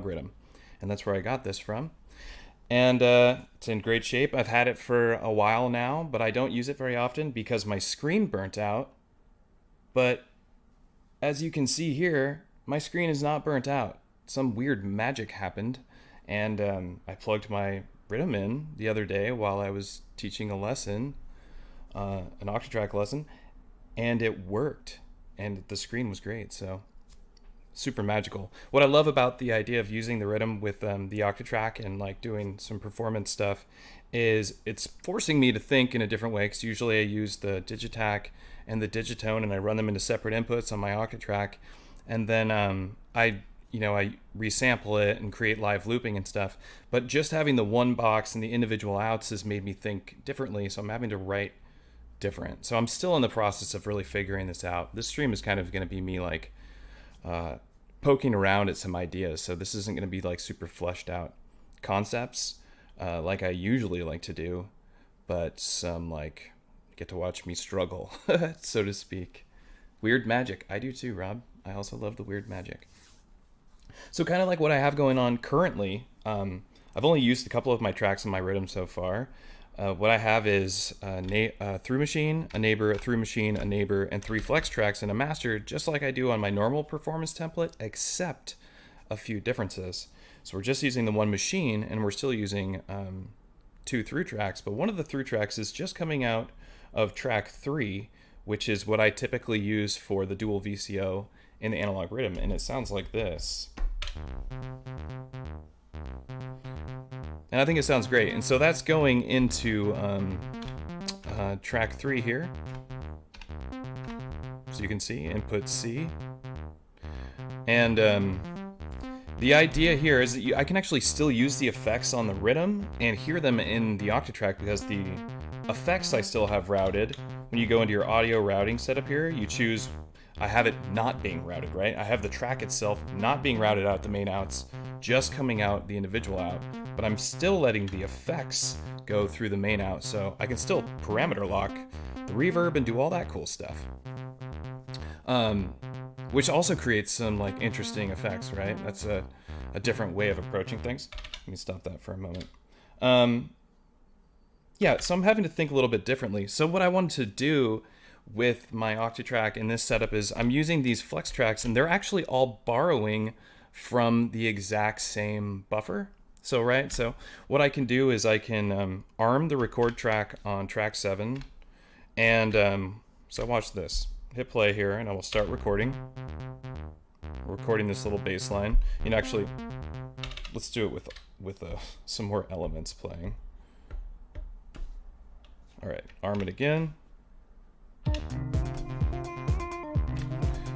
Rytm, and that's where I got this from. And it's in great shape. I've had it for a while now, but I don't use it very often because my screen burnt out. But as you can see here, my screen is not burnt out. Some weird magic happened, and I plugged my Rytm in the other day while I was teaching a lesson, an Octatrack lesson, and it worked, and the screen was great. So super magical. What I love about the idea of using the Rytm with the Octatrack and like doing some performance stuff is it's forcing me to think in a different way, because usually I use the Digitac and the Digitone and I run them into separate inputs on my Octatrack, and then I resample it and create live looping and stuff. But just having the one box and the individual outs has made me think differently, so I'm having to write different. So I'm still in the process of really figuring this out. This stream is kind of going to be me like poking around at some ideas, so this isn't going to be like super fleshed out concepts like I usually like to do, but some like get to watch me struggle, so to speak. Weird magic. I do too, Rob. I also love the weird magic. So kind of like what I have going on currently, I've only used a couple of my tracks in my Rytm so far. What I have is a through machine, a neighbor, a through machine, a neighbor, and 3 flex tracks and a master, just like I do on my normal performance template, except a few differences. So we're just using the one machine, and we're still using 2 through tracks, but one of the through tracks is just coming out of track 3, which is what I typically use for the dual VCO in the Analog Rytm, and it sounds like this. And I think it sounds great. And so that's going into track 3 here. So you can see input C. And the idea here is that I can actually still use the effects on the Rytm and hear them in the Octatrack, because the effects I still have routed. When you go into your audio routing setup here, you choose, I have it not being routed, right? I have the track itself not being routed out the main outs, just coming out the individual out, but I'm still letting the effects go through the main out, so I can still parameter lock the reverb and do all that cool stuff. Which also creates some like interesting effects, right? That's a different way of approaching things. Let me stop that for a moment. Yeah, so I'm having to think a little bit differently. So what I wanted to do with my Octatrack in this setup is I'm using these flex tracks, and they're actually all borrowing from the exact same buffer. So what I can do is I can arm the record track on track 7, and so watch this. Hit play here, and I will start recording. Recording this little bass line. You know, actually, let's do it with some more elements playing. All right, arm it again.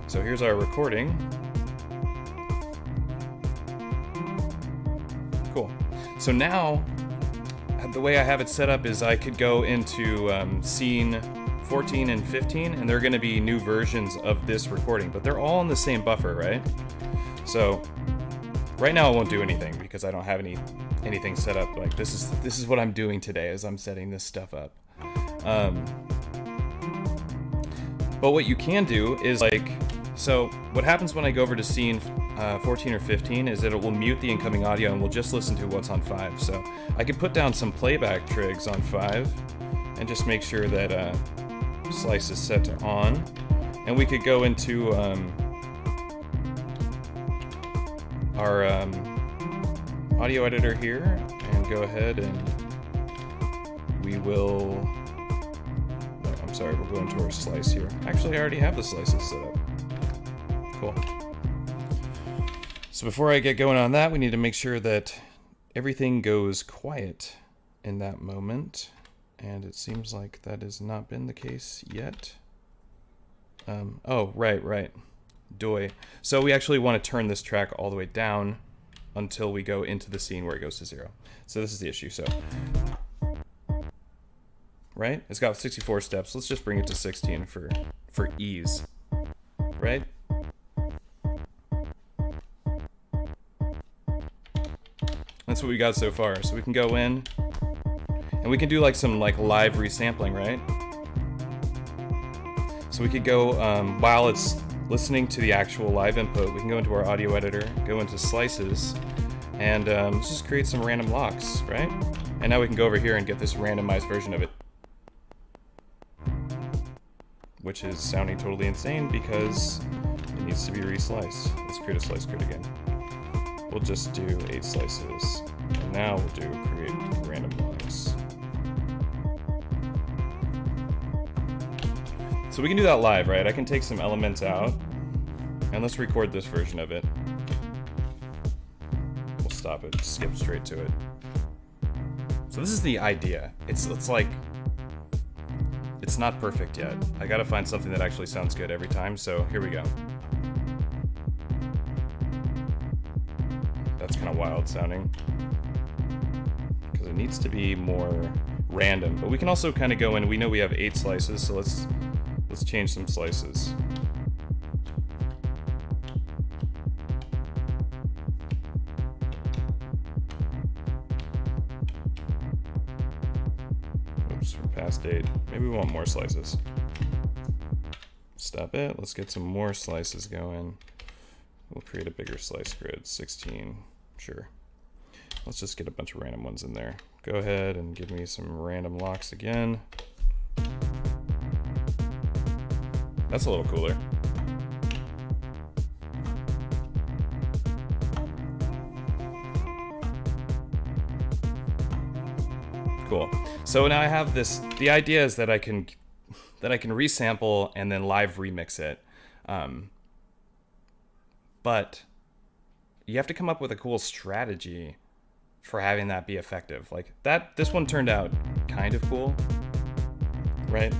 So here's our recording. Cool. So now, the way I have it set up is I could go into scene 14 and 15, and they're going to be new versions of this recording, but they're all in the same buffer, right? So right now I won't do anything because I don't have anything set up. Like this is what I'm doing today as I'm setting this stuff up. But what you can do is like, so what happens when I go over to scene 14 or 15 is that it will mute the incoming audio and we'll just listen to what's on 5. So I could put down some playback trigs on 5 and just make sure that slice is set to on. And we could go into our audio editor here and go ahead and we will, I'm sorry, we'll go into our slice here. Actually, I already have the slices set up. Cool. So before I get going on that, we need to make sure that everything goes quiet in that moment. And it seems like that has not been the case yet. Oh, right. Doi. So we actually want to turn this track all the way down until we go into the scene where it goes to 0. So this is the issue. So, right? It's got 64 steps. Let's just bring it to 16 for ease. Right? That's what we got so far. So we can go in and we can do like some like live resampling, right? So we could go while it's listening to the actual live input, we can go into our audio editor, go into slices, and let's just create some random locks, right? And now we can go over here and get this randomized version of it, which is sounding totally insane because it needs to be resliced. Let's create a slice grid again. We'll just do 8 slices, and now we'll do create random locks. So we can do that live, right? I can take some elements out, and let's record this version of it. We'll stop it, skip straight to it. So this is the idea. It's like, it's not perfect yet. I gotta find something that actually sounds good every time, so here we go. That's kind of wild sounding, because it needs to be more random. But we can also kind of go in, we know we have 8 slices, so let's change some slices. Oops, we're past 8. Maybe we want more slices. Stop it. Let's get some more slices going. We'll create a bigger slice grid, 16. Sure. Let's just get a bunch of random ones in there. Go ahead and give me some random locks again. That's a little cooler. Cool. So now I have this, the idea is that I can resample and then live remix it. But you have to come up with a cool strategy for having that be effective. Like that, this one turned out kind of cool, right?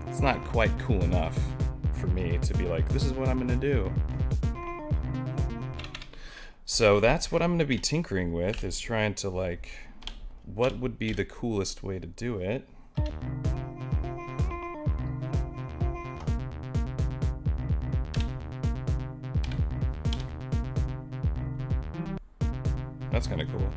It's not quite cool enough for me to be like, this is what I'm gonna do. So that's what I'm gonna be tinkering with, is trying to like, what would be the coolest way to do it? That's kind of cool.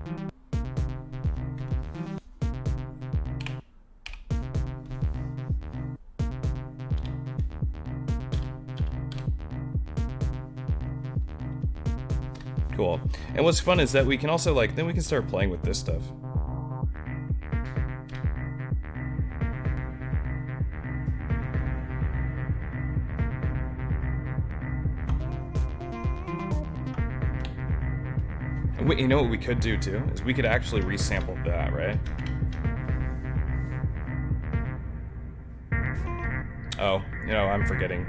Cool. And what's fun is that we can also like, then we can start playing with this stuff. You know what we could do too, is we could actually resample that, right? Oh, you know, I'm forgetting.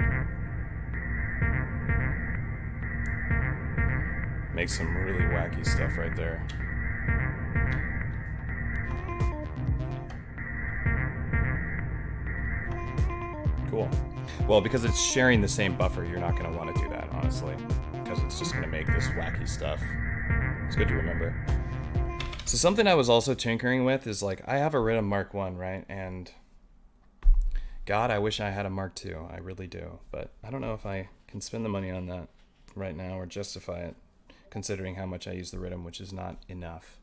Make some really wacky stuff right there. Cool. Well, because it's sharing the same buffer, you're not going to want to do that, honestly, because it's just going to make this wacky stuff. It's good to remember. So something I was also tinkering with is like, I have a Rytm Mark 1, right? And God, I wish I had a Mark 2. I really do. But I don't know if I can spend the money on that right now or justify it, considering how much I use the Rytm, which is not enough.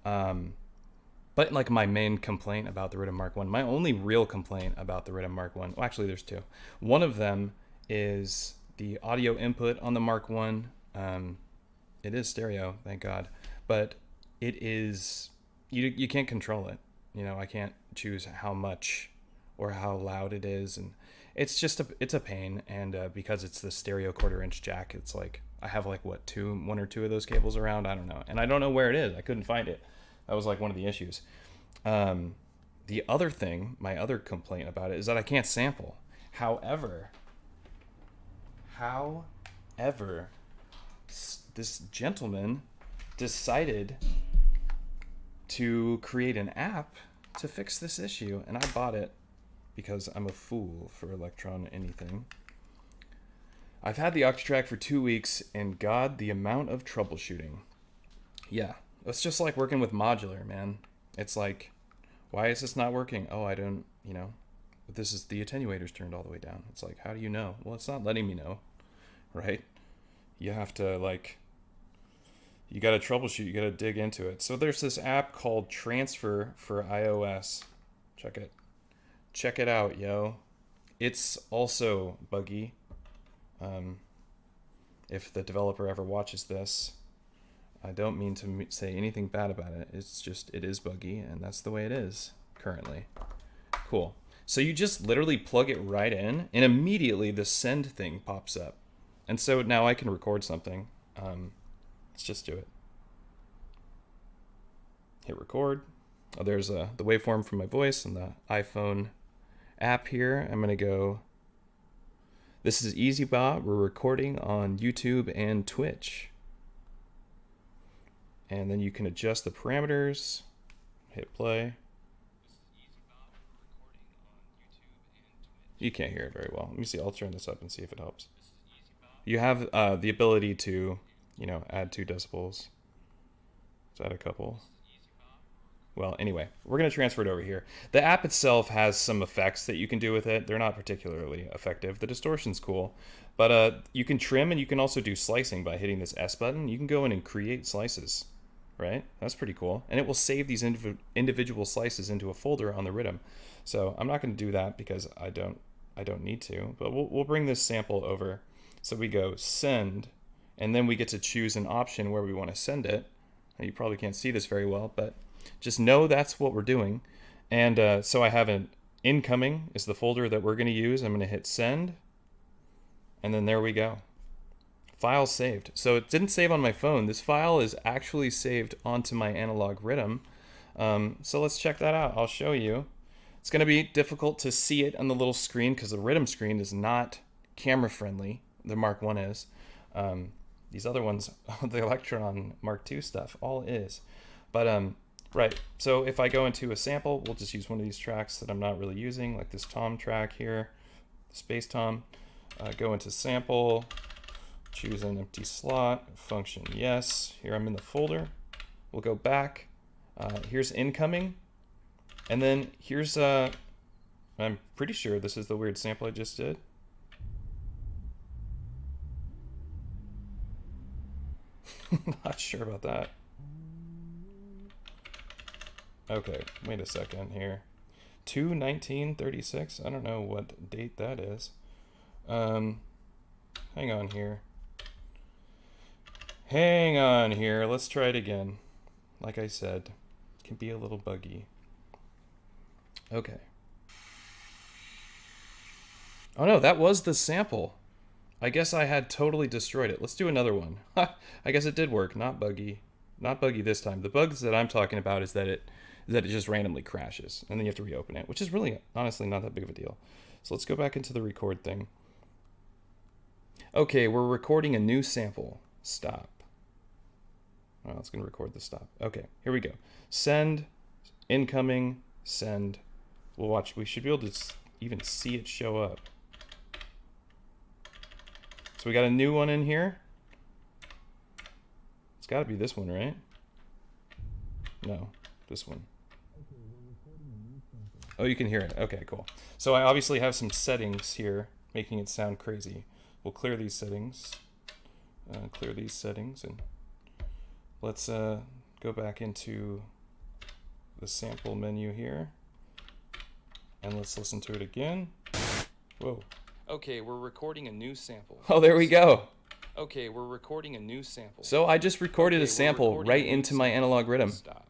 But like my main complaint about the Rytm Mark 1, my only real complaint about the Rytm Mark 1, well, actually there's 2. One of them is the audio input on the Mark 1. It is stereo, thank God, but it is, you can't control it. You know, I can't choose how much or how loud it is, and it's just it's a pain. And because it's the stereo 1/4-inch jack, it's like I have like what, 1 or 2 of those cables around, I don't know, and I don't know where it is. I couldn't find it. That was like one of the issues. The other thing, my other complaint about it, is that I can't sample. However, this gentleman decided to create an app to fix this issue, and I bought it because I'm a fool for Elektron anything. I've had the Octatrack for 2 weeks, and God, the amount of troubleshooting. Yeah, it's just like working with modular, man. It's like, why is this not working? Oh, I don't, you know, but this is, the attenuator's turned all the way down. It's like, how do you know? Well, it's not letting me know, right? You have to like, you got to troubleshoot, you got to dig into it. So there's this app called Transfer for iOS. Check it out, yo. It's also buggy. If the developer ever watches this, I don't mean to say anything bad about it. It's just, it is buggy, and that's the way it is currently. Cool. So you just literally plug it right in, and immediately the send thing pops up. And so now I can record something. Let's just do it. Hit record. Oh, there's the waveform from my voice and the iPhone app here. I'm going to go, this is EZBOT. We're recording on YouTube and Twitch. And then you can adjust the parameters. Hit play. You can't hear it very well. Let me see. I'll turn this up and see if it helps. You have the ability to, you know, add 2 decibels. Let's add a couple. Well, anyway, we're going to transfer it over here. The app itself has some effects that you can do with it. They're not particularly effective. The distortion's cool. But you can trim, and you can also do slicing by hitting this S button. You can go in and create slices, right? That's pretty cool. And it will save these individual slices into a folder on the Rytm. So I'm not going to do that because I don't need to. But we'll bring this sample over. So we go send, and then we get to choose an option where we want to send it. You probably can't see this very well, but just know that's what we're doing. And so I have an incoming is the folder that we're going to use. I'm going to hit send, and then there we go. File saved. So it didn't save on my phone. This file is actually saved onto my Analog Rytm. So let's check that out. I'll show you. It's going to be difficult to see it on the little screen because the Rytm screen is not camera friendly. The Mark 1 is. These other ones, the Elektron Mark 2 stuff, all is. But right, so if I go into a sample, we'll just use one of these tracks that I'm not really using, like this tom track here, space tom. Go into sample, choose an empty slot, function yes. Here I'm in the folder. We'll go back. Here's incoming. And then here's, I'm pretty sure this is the weird sample I just did. Not sure about that. Okay, wait a second here. 2/19/36. I don't know what date that is. Hang on here. Hang on here. Let's try it again. Like I said, it can be a little buggy. Okay. Oh no, that was the sample. I guess I had totally destroyed it. Let's do another one. I guess it did work. Not buggy. Not buggy this time. The bugs that I'm talking about is that it just randomly crashes, and then you have to reopen it, which is really, honestly, not that big of a deal. So let's go back into the record thing. Okay, we're recording a new sample. Stop. Oh, it's going to record the stop. Okay, here we go. Send, incoming, send. We'll watch. We should be able to even see it show up. So we got a new one in here. It's got to be this one, right? No, this one. Oh, you can hear it. Okay, cool. So I obviously have some settings here making it sound crazy. We'll clear these settings. And let's go back into the sample menu here. And let's listen to it again. Whoa. Okay, we're recording a new sample. Oh, there we go. Okay, we're recording a new sample. So I just recorded a sample right into my Analog Rytm. Stop.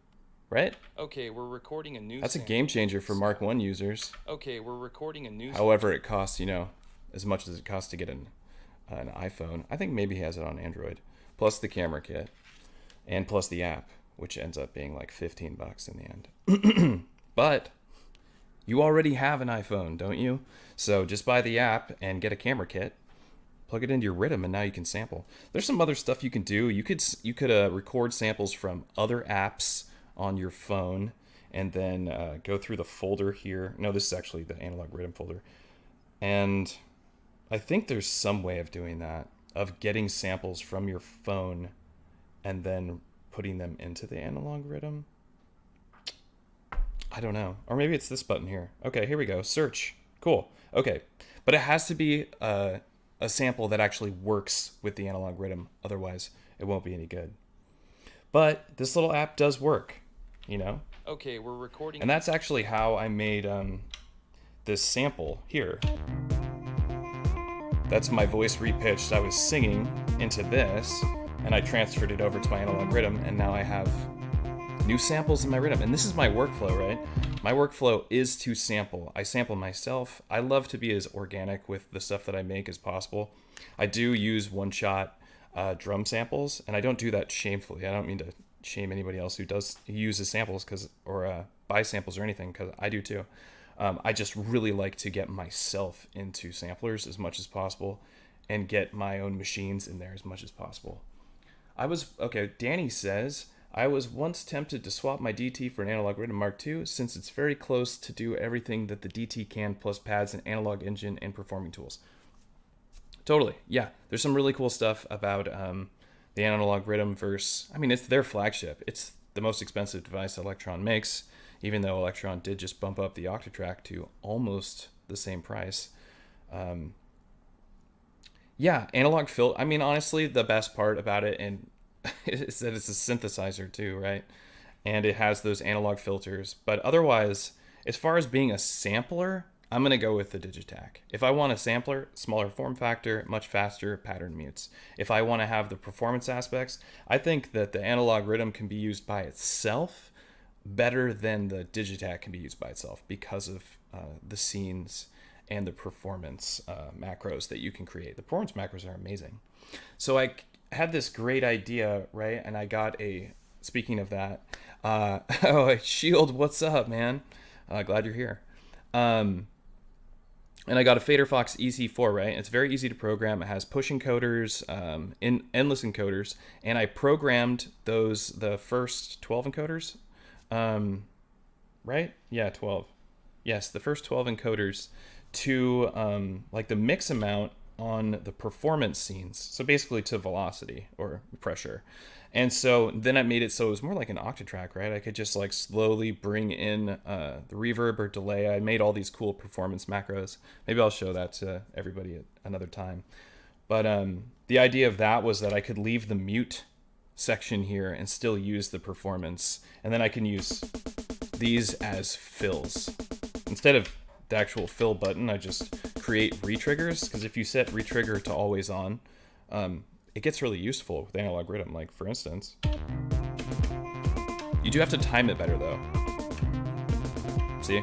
Right? Okay, we're recording a new That's sample. A game changer for Mark 1 users. Okay, we're recording a new However, it costs, you know, as much as it costs to get an iPhone. I think maybe he has it on Android. Plus the camera kit. And plus the app, which ends up being like $15 in the end. But you already have an iPhone, don't you? So just buy the app and get a camera kit, plug it into your Rytm, and now you can sample. There's some other stuff you can do. You could record samples from other apps on your phone, and then go through the folder here. No, this is actually the Analog Rytm folder. And I think there's some way of doing that, of getting samples from your phone and then putting them into the Analog Rytm. I don't know. Or maybe it's this button here. Okay, here we go. Search. Cool. Okay. But it has to be a sample that actually works with the Analog Rytm. Otherwise, it won't be any good. But this little app does work, you know? Okay, we're recording. And that's actually how I made this sample here. That's my voice repitched. I was singing into this, and I transferred it over to my Analog Rytm, and now I have new samples in my Rytm. And this is my workflow, right? My workflow is to sample. I sample myself. I love to be as organic with the stuff that I make as possible. I do use one-shot drum samples, and I don't do that shamefully. I don't mean to shame anybody else who uses samples or buys samples or anything, because I do too. I just really like to get myself into samplers as much as possible and get my own machines in there as much as possible. Danny says, I was once tempted to swap my DT for an Analog Rytm Mark II since it's very close to do everything that the DT can, plus pads and analog engine and performing tools. Totally, yeah. There's some really cool stuff about the Analog Rytm versus, I mean, it's their flagship. It's the most expensive device Elektron makes, even though Elektron did just bump up the Octatrack to almost the same price. Yeah, analog I mean, honestly, the best part about it is that it's a synthesizer too, right? And it has those analog filters. But otherwise, as far as being a sampler, I'm going to go with the Digitac. If I want a sampler, smaller form factor, much faster, pattern mutes. If I want to have the performance aspects, I think that the Analog Rytm can be used by itself better than the Digitac can be used by itself because of the scenes and the performance macros that you can create. The performance macros are amazing. So I had this great idea, right? And I got speaking of that, Shield, what's up, man? Glad you're here. And I got a Fader Fox EC4, right? It's very easy to program. It has push encoders, endless encoders, and I programmed the first 12 encoders, right? Yeah, 12. Yes, the first 12 encoders to like the mix amount on the performance scenes. So basically to velocity or pressure. And so then I made it so it was more like an Octatrack, right? I could just like slowly bring in the reverb or delay. I made all these cool performance macros. Maybe I'll show that to everybody at another time. But the idea of that was that I could leave the mute section here and still use the performance. And then I can use these as fills. Instead of the actual fill button, I just create retriggers, because if you set retrigger to always on, it gets really useful with Analog Rytm. Like for instance, you do have to time it better though. See,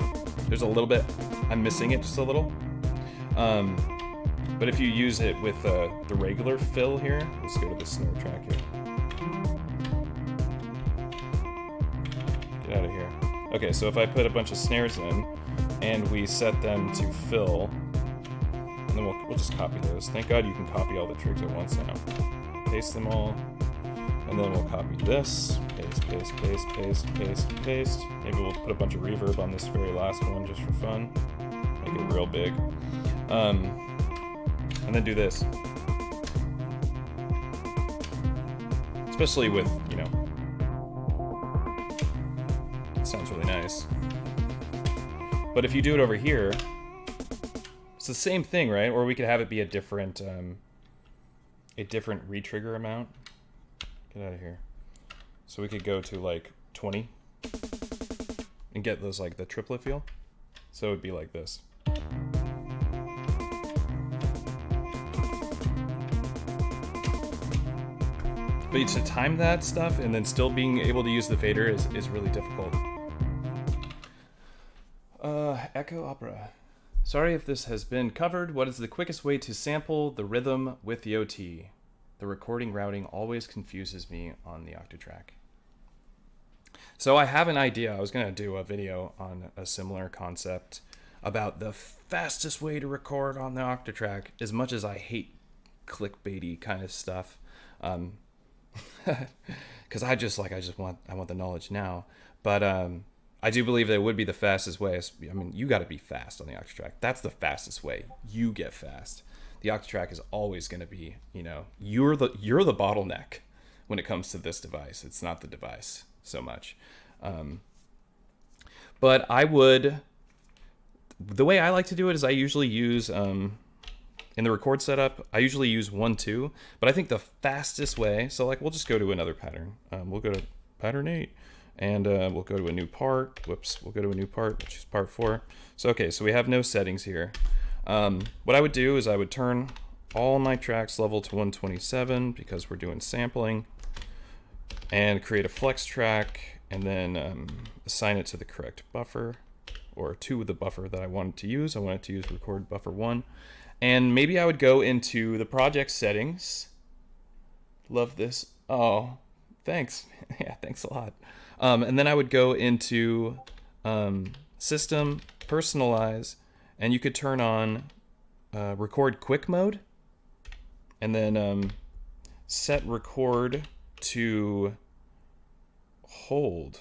there's a little bit, I'm missing it just a little. But if you use it with the regular fill here, let's go to the snare track here. Get out of here. Okay, so if I put a bunch of snares in and we set them to fill, and then we'll just copy those. Thank God you can copy all the trigs at once now. Paste them all, and then we'll copy this. Paste, paste, paste, paste, paste, paste. Maybe we'll put a bunch of reverb on this very last one just for fun. Make it real big. And then do this. Especially with, you know, it sounds really nice. But if you do it over here, it's the same thing, right? Or we could have it be a different retrigger amount. Get out of here. So we could go to like 20 and get those like the triplet feel. So it would be like this. But to time that stuff and then still being able to use the fader is really difficult. Echo Opera. Sorry if this has been covered. What is the quickest way to sample the rhythm with the OT? The recording routing always confuses me on the Octatrack. So I have an idea. I was going to do a video on a similar concept about the fastest way to record on the Octatrack, as much as I hate clickbaity kind of stuff. Because I want the knowledge now. But I do believe that it would be the fastest way. I mean, you got to be fast on the Octatrack. That's the fastest way. You get fast. The Octatrack is always going to be, you know, you're the bottleneck when it comes to this device. It's not the device so much. But the way I like to do it is I usually use, in the record setup, I usually use 1-2, but I think the fastest way, so like we'll just go to another pattern. We'll go to pattern 8. And we'll go to a new part. Whoops, we'll go to a new part, which is part 4. So, okay, so we have no settings here. What I would do is I would turn all my tracks level to 127 because we're doing sampling, and create a flex track, and then assign it to the correct buffer, or to the buffer that I wanted to use. I wanted to use record buffer 1. And maybe I would go into the project settings. Love this. Oh, thanks. Yeah, thanks a lot. And then I would go into system, personalize, and you could turn on record quick mode, and then set record to hold.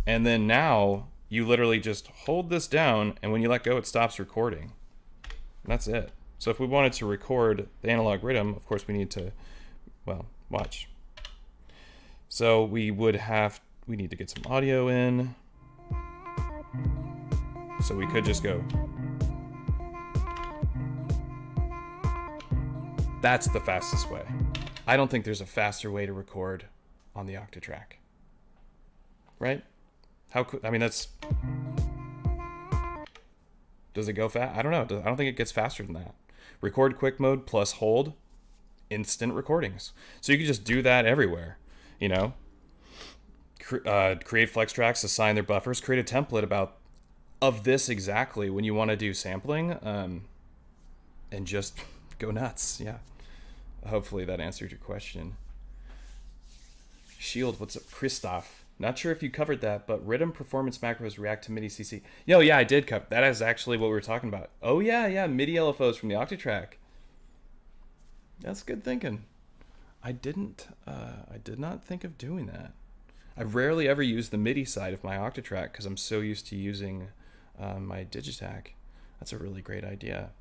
And then now you literally just hold this down, and when you let go, it stops recording. And that's it. So if we wanted to record the analog rhythm, of course we need to, well, watch. So we need to get some audio in. So we could just go. That's the fastest way. I don't think there's a faster way to record on the Octatrack. Right? I mean, that's... Does it go fast? I don't know. I don't think it gets faster than that. Record quick mode plus hold, instant recordings. So you can just do that everywhere, you know? Create flex tracks, assign their buffers, create a template of this exactly when you want to do sampling, and just go nuts. Yeah. Hopefully that answered your question. Shield, what's up? Christoph. Not sure if you covered that, but rhythm performance macros react to MIDI CC. Yo, yeah, I did cover. That is actually what we were talking about. Oh yeah, MIDI LFOs from the Octatrack. That's good thinking. I did not think of doing that. I rarely ever use the MIDI side of my Octatrack because I'm so used to using my Digitac. That's a really great idea.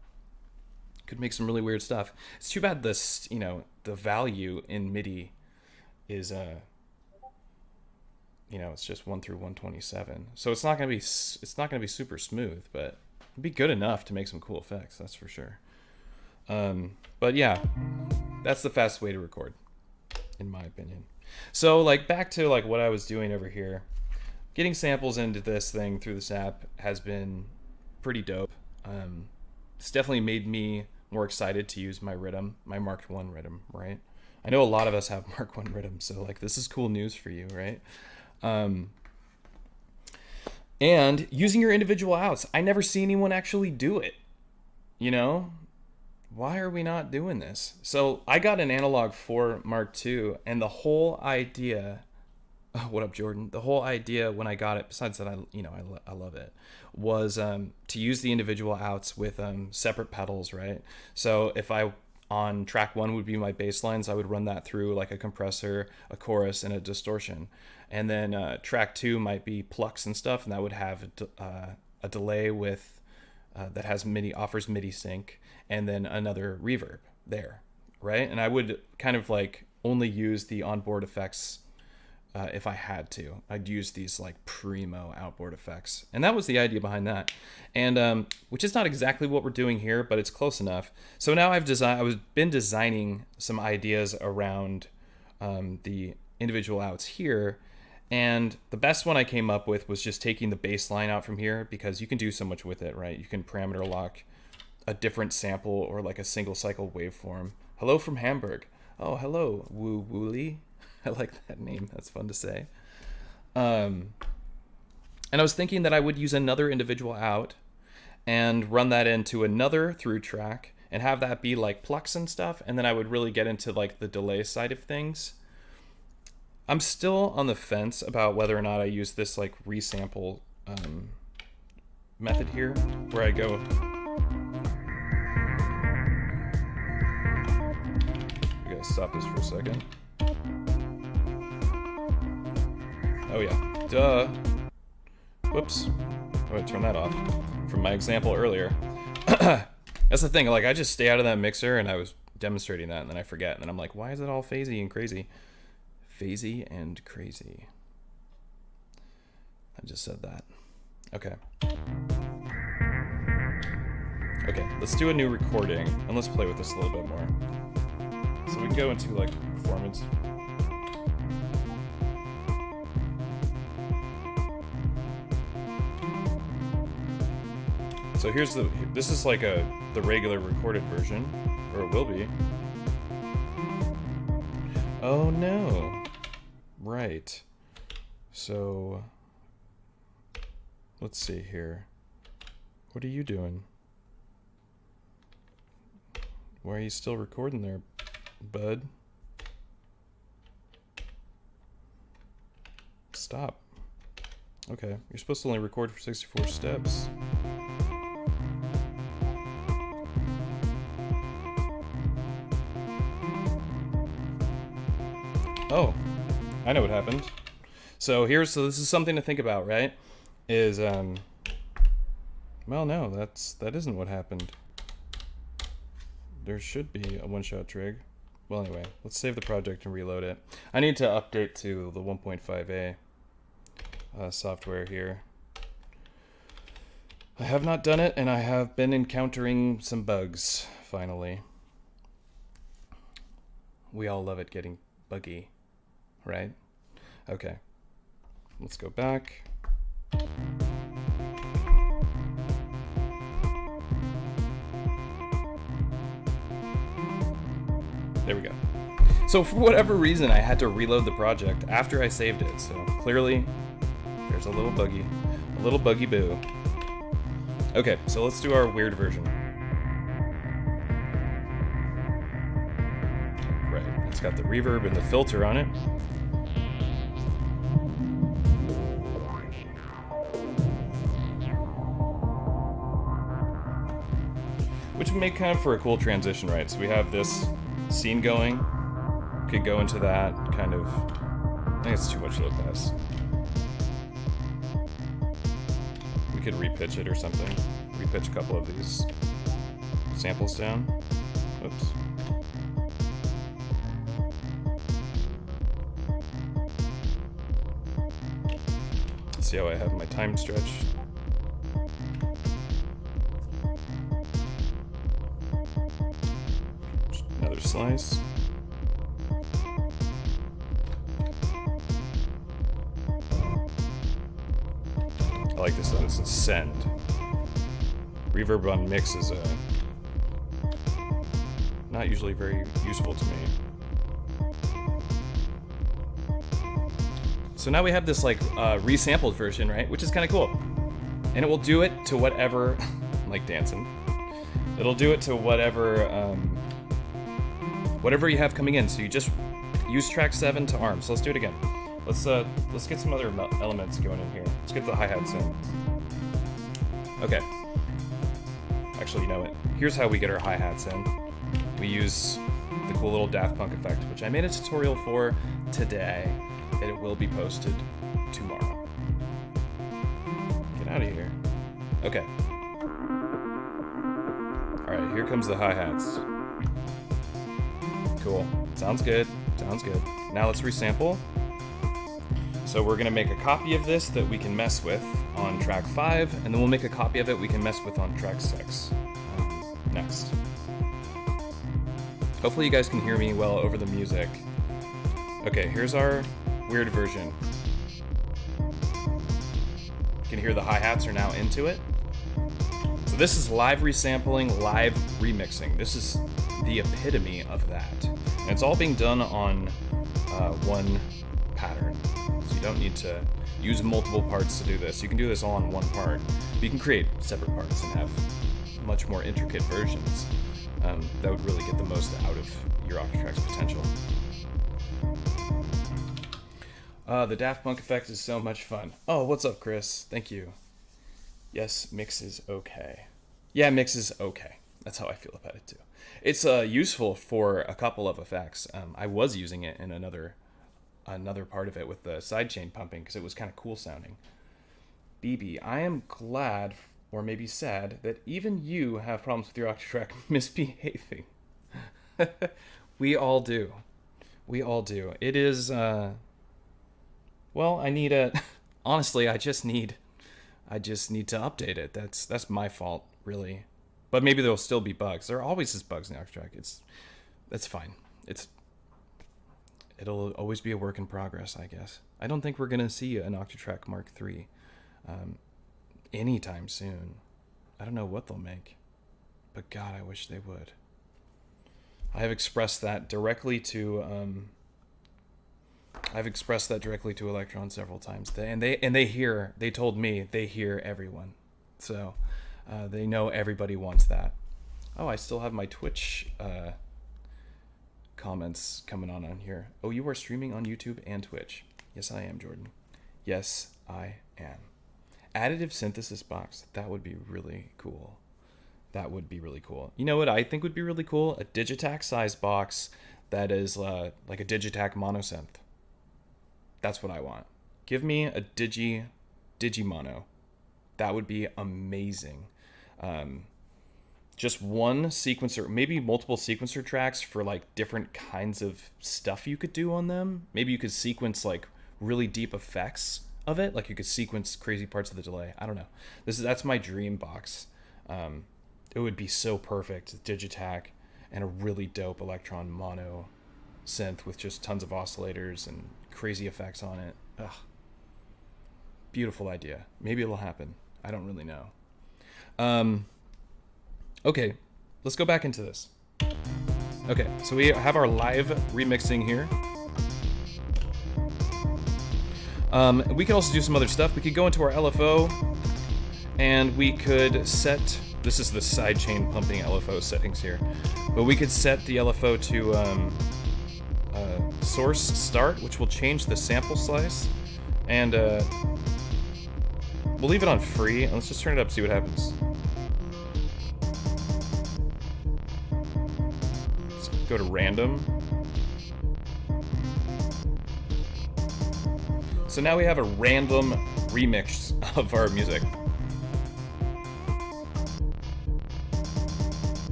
Could make some really weird stuff. It's too bad this, the value in MIDI is it's just 1 through 127. So it's not gonna be super smooth, but it'd be good enough to make some cool effects. That's for sure. But yeah, that's the fastest way to record, in my opinion. So back to what I was doing over here. Getting samples into this thing through this app has been pretty dope. It's definitely made me more excited to use my rhythm, my Mark I rhythm, right? I know a lot of us have Mark I rhythm, so this is cool news for you, right? And using your individual outs. I never see anyone actually do it. Why are we not doing this? So I got an Analog 4 Mark II, and the whole idea, what up, Jordan? The whole idea when I got it, besides that I love it, was to use the individual outs with separate pedals, right? So if on track 1 would be my bass lines, I would run that through a compressor, a chorus, and a distortion. And then track 2 might be plucks and stuff, and that would have a delay with that offers MIDI sync, and then another reverb there, right? And I would kind of only use the onboard effects if I had to. I'd use these primo outboard effects, and that was the idea behind that. And which is not exactly what we're doing here, but it's close enough. So now I've been designing some ideas around the individual outs here. And the best one I came up with was just taking the bass line out from here, because you can do so much with it, right? You can parameter lock a different sample or a single cycle waveform. Hello from Hamburg. Oh, hello, Woo Wooly. I like that name. That's fun to say. And I was thinking that I would use another individual out and run that into another through track and have that be plucks and stuff. And then I would really get into the delay side of things. I'm still on the fence about whether or not I use this resample method here, where I go. We gotta stop this for a second. Oh yeah, duh. Whoops. I'm gonna turn that off from my example earlier. That's the thing, I just stay out of that mixer, and I was demonstrating that, and then I forget, and then I'm why is it all phasey and crazy? Phasey and crazy. I just said that. Okay. Okay, let's do a new recording, and let's play with this a little bit more. So we can go into performance. So here's this is like the regular recorded version, or it will be. Oh no. Right. So let's see here. What are you doing? Why are you still recording there, bud? Stop. Okay, you're supposed to only record for 64 steps. Oh, I know what happened. So this is something to think about, right? Is well, no, that isn't what happened. There should be a one-shot trig. Well, anyway, let's save the project and reload it. I need to update to the 1.5a software here. I have not done it, and I have been encountering some bugs, finally. We all love it getting buggy, right? Okay, let's go back. There we go. So for whatever reason, I had to reload the project after I saved it. So clearly, there's a little buggy boo. Okay, so let's do our weird version. Right, it's got the reverb and the filter on it. Which would make kind of for a cool transition, right? So we have this scene going. Could go into that kind of. I think it's too much low pass. We could repitch it or something. Repitch a couple of these samples down. Oops. See how I have my time stretch. Another slice. I like this one. It's a send. Reverb on mix is not usually very useful to me. So now we have this like resampled version, right? Which is kind of cool. And it will do it to whatever, I'm like dancing. It'll do it to whatever you have coming in. So you just use track 7 to arm. So let's do it again. Let's get some other elements going in here. Let's get the hi-hats in. Okay. Actually, you know what? Here's how we get our hi-hats in. We use the cool little Daft Punk effect, which I made a tutorial for today, and it will be posted tomorrow. Get out of here. Okay. Alright, here comes the hi-hats. Cool. Sounds good. Sounds good. Now let's resample. So we're going to make a copy of this that we can mess with on track 5, and then we'll make a copy of it we can mess with on track 6 next. Hopefully you guys can hear me well over the music. Okay, here's our weird version. You can hear the hi-hats are now into it. So this is live resampling, live remixing. This is the epitome of that. And it's all being done on one pattern. So you don't need to use multiple parts to do this. You can do this all on one part. But you can create separate parts and have much more intricate versions that would really get the most out of your Octatrack's potential. The Daft Punk effect is so much fun. Oh, what's up, Chris? Thank you. Yes, mix is okay. Yeah, mix is okay. That's how I feel about it too. It's useful for a couple of effects. I was using it in another part of it with the sidechain pumping because it was kind of cool sounding. BB, I am glad, or maybe sad, that even you have problems with your Octatrack misbehaving. We all do. We all do. It is, well, I need a, honestly, I just need to update it. That's my fault, really. But maybe there'll still be bugs. There always is bugs in the Octatrack. That's fine. It'll always be a work in progress, I guess. I don't think we're gonna see an Octatrack Mark III anytime soon. I don't know what they'll make, but God, I wish they would. I have expressed that directly to Elektron several times. They told me they hear everyone, so they know everybody wants that. Oh, I still have my Twitch comments coming on here. Oh, you are streaming on YouTube and Twitch. Yes, I am, Jordan. Yes, I am. Additive synthesis box. That would be really cool. That would be really cool. You know what I think would be really cool? A Digitac size box that is like a Digitac monosynth. That's what I want. Give me a Digimono. That would be amazing. Just one sequencer, maybe multiple sequencer tracks for like different kinds of stuff you could do on them. Maybe you could sequence like really deep effects of it. Like you could sequence crazy parts of the delay. I don't know. That's my dream box. It would be so perfect. Digitac and a really dope Elektron mono synth with just tons of oscillators and crazy effects on it. Ugh. Beautiful idea. Maybe it'll happen. I don't really know. Okay, let's go back into this. Okay, so we have our live remixing here. We could also do some other stuff. We could go into our LFO and we could set, this is the sidechain pumping LFO settings here, but we could set the LFO to source start, which will change the sample slice, and we'll leave it on free. Let's just turn it up, see what happens. Let's go to random. So now we have a random remix of our music,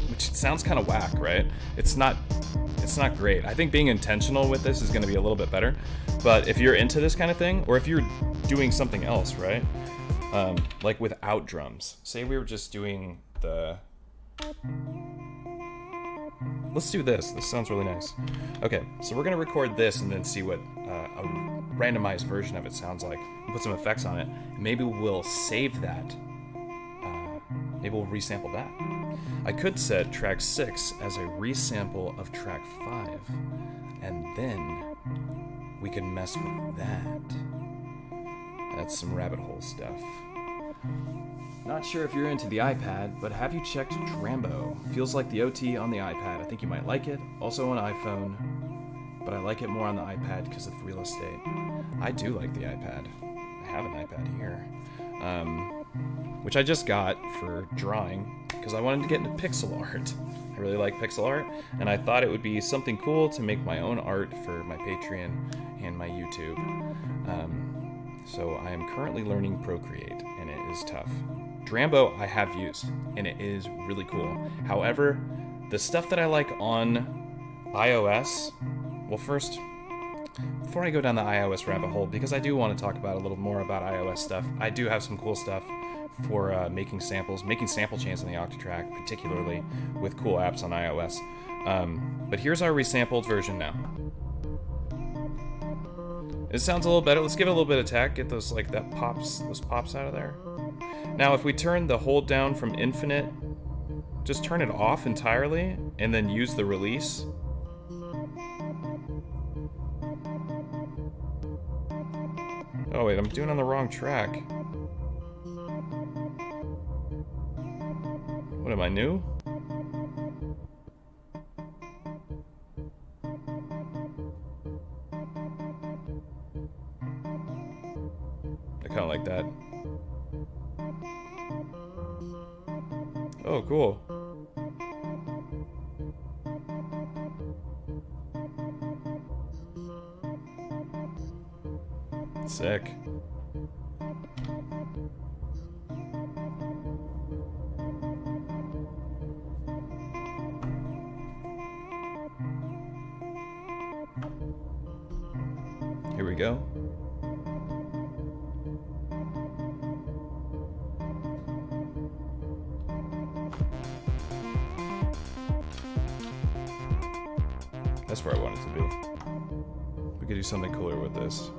which sounds kind of whack, right? It's not great. I think being intentional with this is going to be a little bit better. But if you're into this kind of thing, or if you're doing something else, right? Like without drums. Say we were just doing the... Let's do this. This sounds really nice. Okay, so we're going to record this and then see what a randomized version of it sounds like. Put some effects on it. Maybe we'll save that. Maybe we'll resample that. I could set track 6 as a resample of track 5, and then we can mess with that. That's some rabbit hole stuff. Not sure if you're into the iPad, but have you checked Drambo? Feels like the OT on the iPad. I think you might like it. Also on iPhone, but I like it more on the iPad because of real estate. I do like the iPad. I have an iPad here, which I just got for drawing because I wanted to get into pixel art. I really like pixel art, and I thought it would be something cool to make my own art for my Patreon and my YouTube. So I am currently learning Procreate, and it is tough. Drambo I have used, and it is really cool. However, the stuff that I like on iOS, well, first, before I go down the iOS rabbit hole, because I do want to talk about a little more about iOS stuff, I do have some cool stuff for making samples, making sample chains on the Octatrack, particularly with cool apps on iOS. But here's our resampled version now. It sounds a little better. Let's give it a little bit of tech. Get those those pops out of there. Now, if we turn the hold down from infinite, just turn it off entirely, and then use the release. Oh wait, I'm doing it on the wrong track. What am I, new? I kind of like that. Oh, cool. Sick. Here we go. That's where I want it to be. We could do something cooler with this.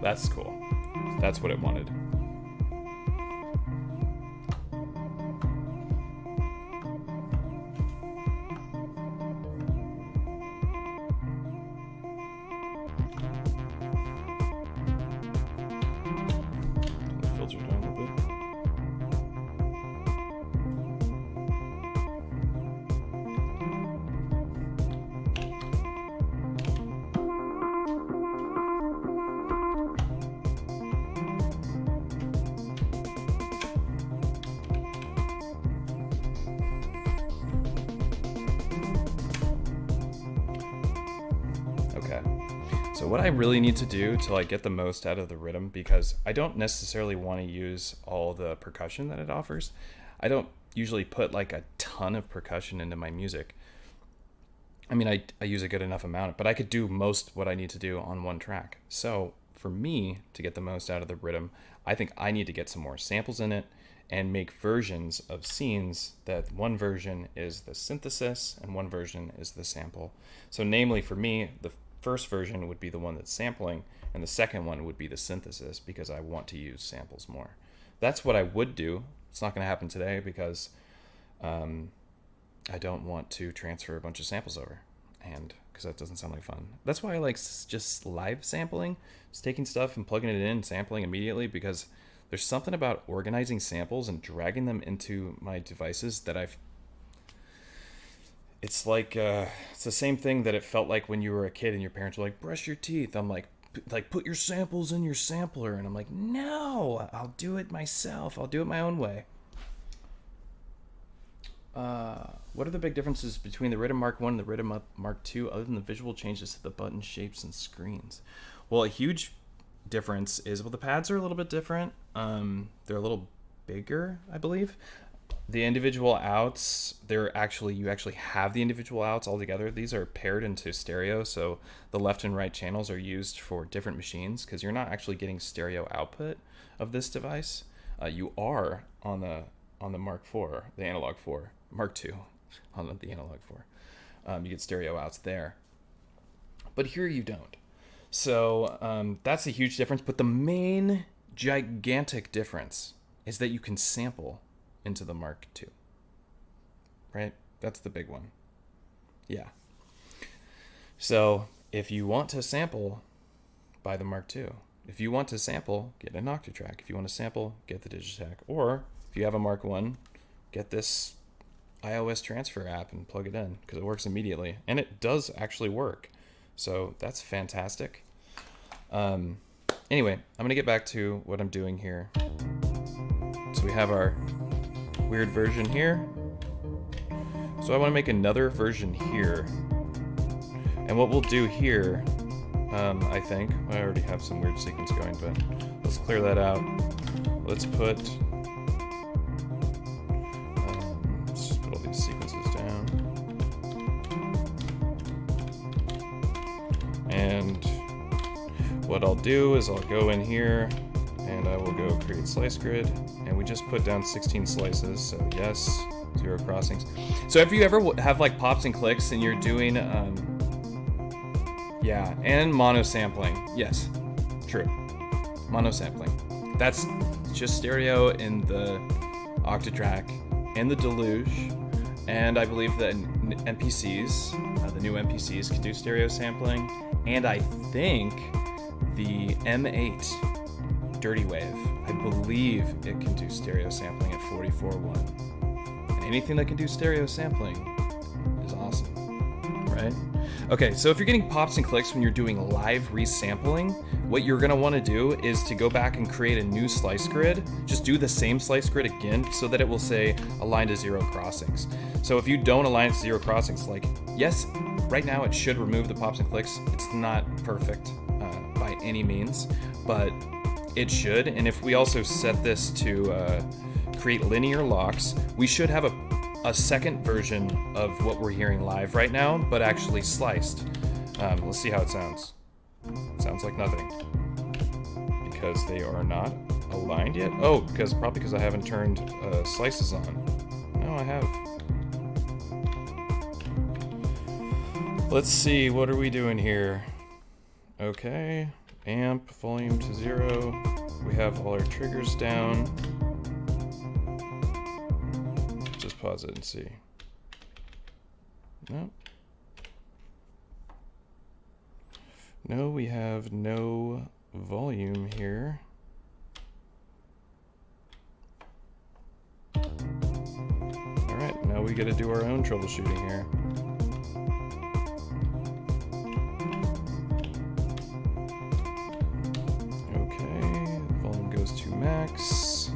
That's cool. That's what it wanted. Filter down a little bit. So what I really need to do to like get the most out of the Rytm, because I don't necessarily want to use all the percussion that it offers. I don't usually put like a ton of percussion into my music. I mean, I use a good enough amount, but I could do most what I need to do on one track. So for me to get the most out of the Rytm, I think I need to get some more samples in it and make versions of scenes that one version is the synthesis and one version is the sample. So namely for me, the first version would be the one that's sampling, and the second one would be the synthesis, because I want to use samples more. That's what I would do. It's not going to happen today because I don't want to transfer a bunch of samples over, and because that doesn't sound like fun. That's why I like just live sampling, just taking stuff and plugging it in and sampling immediately, because there's something about organizing samples and dragging them into my devices that it's like it's the same thing that it felt like when you were a kid and your parents were like, brush your teeth. I'm like put your samples in your sampler, and I'm like, no, I'll do it myself. I'll do it my own way. What are the big differences between the Rytm Mark 1 and the Rytm Mark 2 other than the visual changes to the button shapes and screens? Well, a huge difference is, well, the pads are a little bit different. They're a little bigger, I believe. The individual outs, you actually have the individual outs all together. These are paired into stereo, so the left and right channels are used for different machines, because you're not actually getting stereo output of this device. You are on the Mark IV, the Analog 4, Mark II, on the Analog 4. You get stereo outs there, but here you don't. So that's a huge difference. But the main gigantic difference is that you can sample into the Mark II, right? That's the big one. Yeah. So if you want to sample, buy the Mark II. If you want to sample, get an Octatrack. If you want to sample, get the Digitac. Or if you have a Mark I, get this iOS transfer app and plug it in, because it works immediately. And it does actually work. So that's fantastic. Anyway, I'm going to get back to what I'm doing here. So we have our weird version here. So I want to make another version here. And what we'll do here, I think, I already have some weird sequence going, but let's clear that out. Let's put, let's just put all these sequences down. And what I'll do is I'll go in here and I will go create slice grid, and we just put down 16 slices, so yes, 0 crossings. So if you ever have like pops and clicks and you're doing, yeah, and mono sampling, yes, true, mono sampling. That's just stereo in the Octatrack and the Deluge, and I believe that MPCs, the new MPCs can do stereo sampling, and I think the M8 Dirty Wave, I believe it can do stereo sampling at 44.1. And anything that can do stereo sampling is awesome, right? Okay, so if you're getting pops and clicks when you're doing live resampling, what you're gonna wanna do is to go back and create a new slice grid. Just do the same slice grid again so that it will say align to 0 crossings. So if you don't align to 0 crossings, like, yes, right now it should remove the pops and clicks. It's not perfect by any means, but it should. And if we also set this to create linear locks, we should have a second version of what we're hearing live right now, but actually sliced. Let's see how it sounds. It sounds like nothing, because they are not aligned yet. Oh, probably because I haven't turned slices on. No, I have. Let's see, what are we doing here? Okay, amp volume to 0. We have all our triggers down. Just pause it and see. No. No, we have no volume here. All right, now we get to do our own troubleshooting here. To max,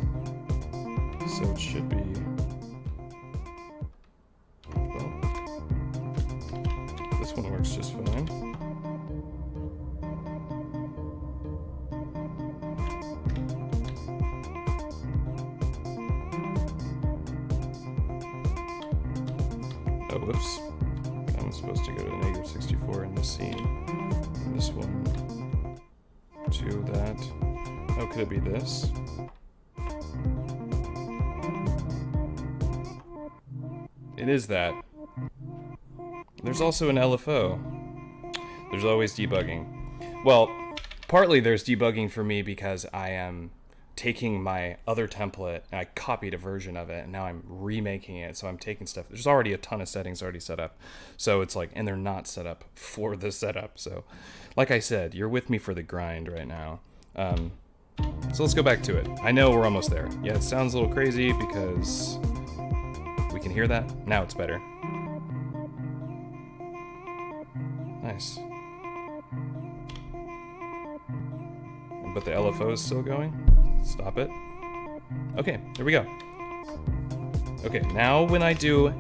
so it should be, well, this one works just fine. Oh, whoops, that one's supposed to go to -64 in this scene, and this one to that. Oh, could it be this? It is that. There's also an LFO. There's always debugging. Well, partly there's debugging for me because I am taking my other template and I copied a version of it and now I'm remaking it. So I'm taking stuff. There's already a ton of settings already set up. So it's like, and they're not set up for the setup. So like I said, you're with me for the grind right now. So let's go back to it. I know we're almost there. Yeah, it sounds a little crazy because we can hear that. Now it's better. Nice. But the LFO is still going. Stop it. Okay, there we go. Okay, now when I do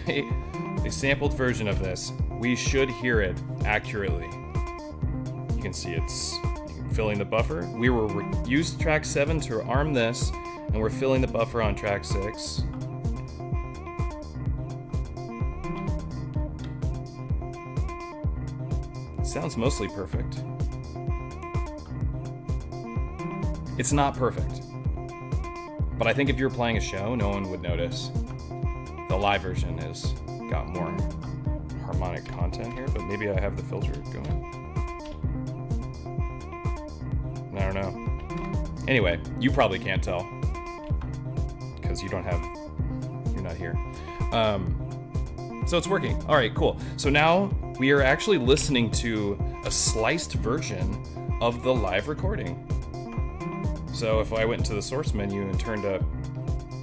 a sampled version of this, we should hear it accurately. You can see it's filling the buffer. We used track 7 to arm this, and we're filling the buffer on track 6. It sounds mostly perfect. It's not perfect, but I think if you're playing a show, no one would notice. The live version has got more harmonic content here, but maybe I have the filter going. I don't know. Anyway, you probably can't tell because you're not here. So it's working. All right, cool. So now we are actually listening to a sliced version of the live recording. So if I went into the source menu and turned up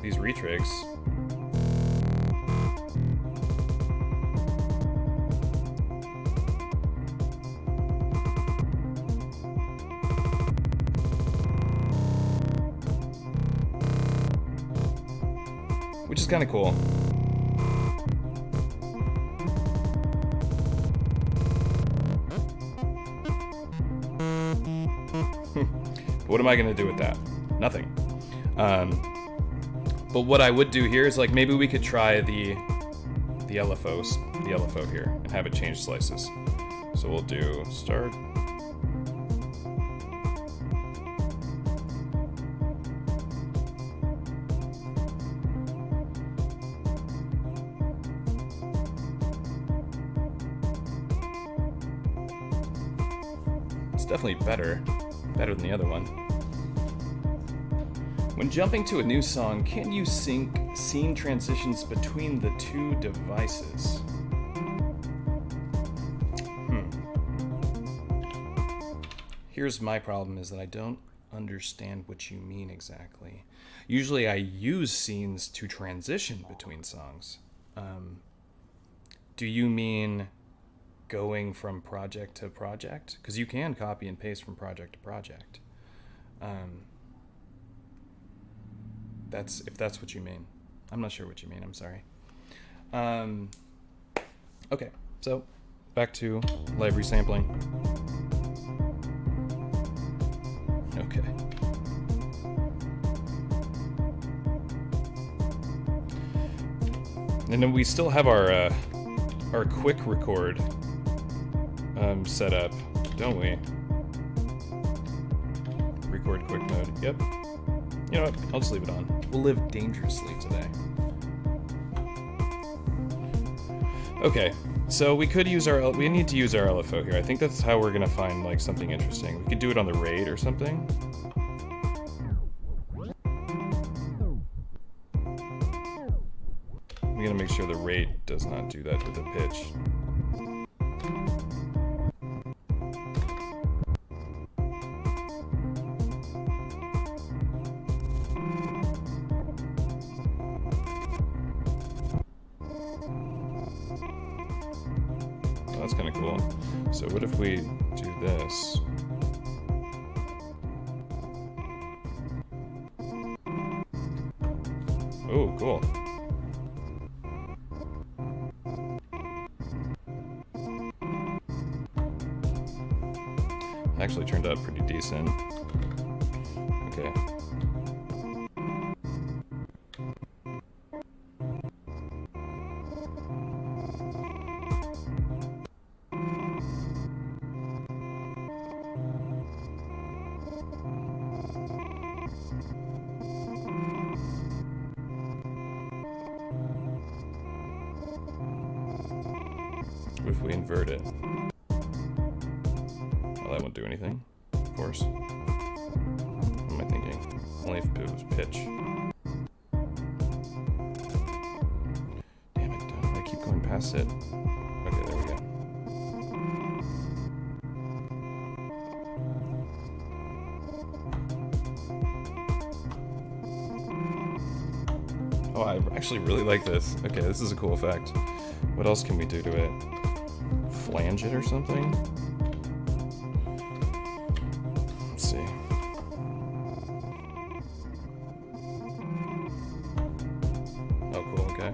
these retrigs, which is kind of cool. What am I going to do with that? Nothing. But what I would do here is like maybe we could try the LFO here and have it change slices. So we'll do start. It's definitely better than the other one. When jumping to a new song, can you sync scene transitions between the two devices? Here's my problem is that I don't understand what you mean exactly. Usually I use scenes to transition between songs. Do you mean going from project to project? Because you can copy and paste from project to project. If that's what you mean. I'm not sure what you mean, I'm sorry. Okay, so back to live resampling. Okay. And then we still have our quick record set up, don't we? Record quick mode. Yep. You know what? I'll just leave it on. We'll live dangerously today. Okay, So we could use we need to use our LFO here. I think that's how we're gonna find like something interesting. We could do it on the RAID or something. I'm gonna make sure the RAID does not do that to the pitch. That's kind of cool. So what if we do this? Oh, cool. Actually turned out pretty decent. Okay. What if we invert it? Well, that won't do anything, of course. What am I thinking? Only if it was pitch. Damn it, how do I keep going past it? Okay, there we go. Oh, I actually really like this. Okay, this is a cool effect. What else can we do to it? Flange it or something? Let's see. Oh, cool, okay.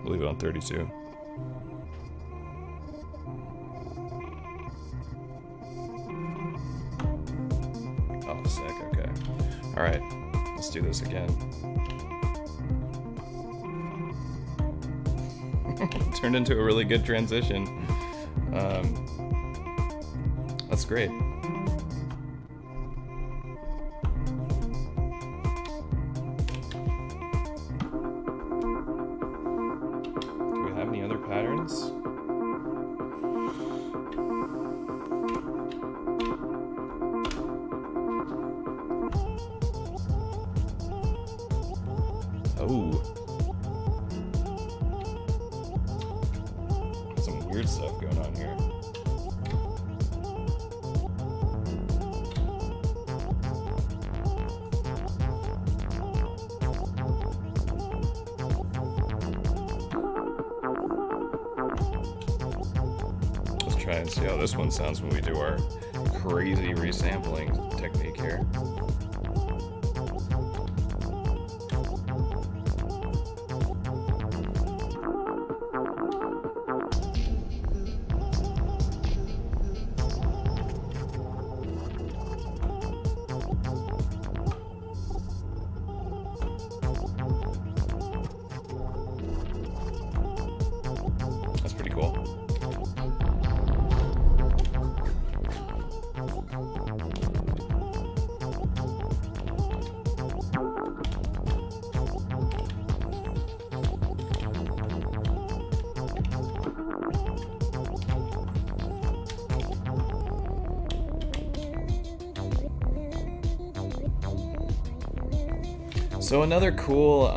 Leave it on 32. Oh, sick, okay. Alright, let's do this again. Turned into a really good transition. That's great. Any other patterns? Oh. Some weird stuff going on here. Try and see how this one sounds when we do our crazy resampling technique here. That's pretty cool. So another cool,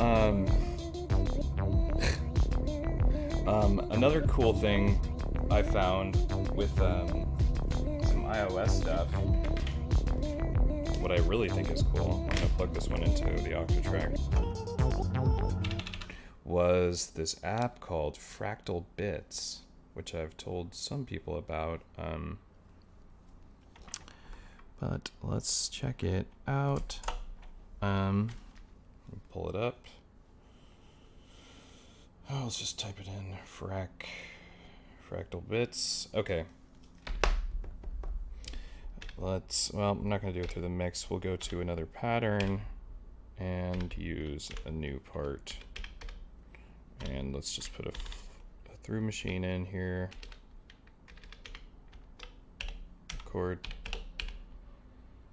another cool thing I found with some iOS stuff, what I really think is cool, I'm gonna plug this one into the Octatrack, was this app called Fractal Bits, which I've told some people about, but let's check it out. Pull it up. Oh, let's just type it in. Fractal Bits. Okay. Well, I'm not going to do it through the mix. We'll go to another pattern and use a new part. And let's just put a through machine in here. Record.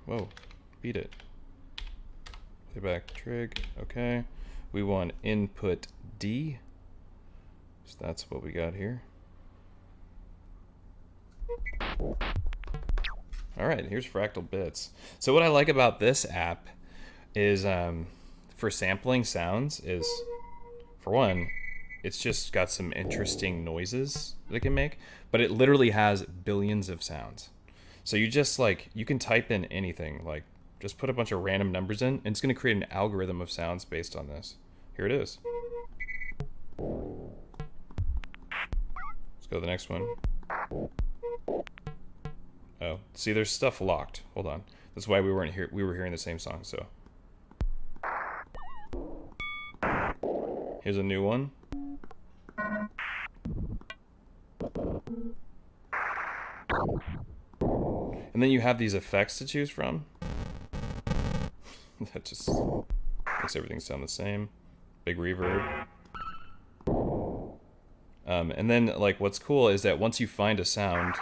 Whoa, beat it. Playback trig, okay. We want input D. So that's what we got here. All right, here's Fractal Bits. So what I like about this app is for sampling sounds is, for one, it's just got some interesting noises that it can make, but it literally has billions of sounds. So you just like, you can type in anything, like just put a bunch of random numbers in, and it's gonna create an algorithm of sounds based on this. Here it is. Let's go to the next one. Oh, see, there's stuff locked. Hold on. That's why we weren't here. We were hearing the same song, so. Here's a new one. And then you have these effects to choose from. That just makes everything sound the same. Big reverb. And then, like, what's cool is that once you find a sound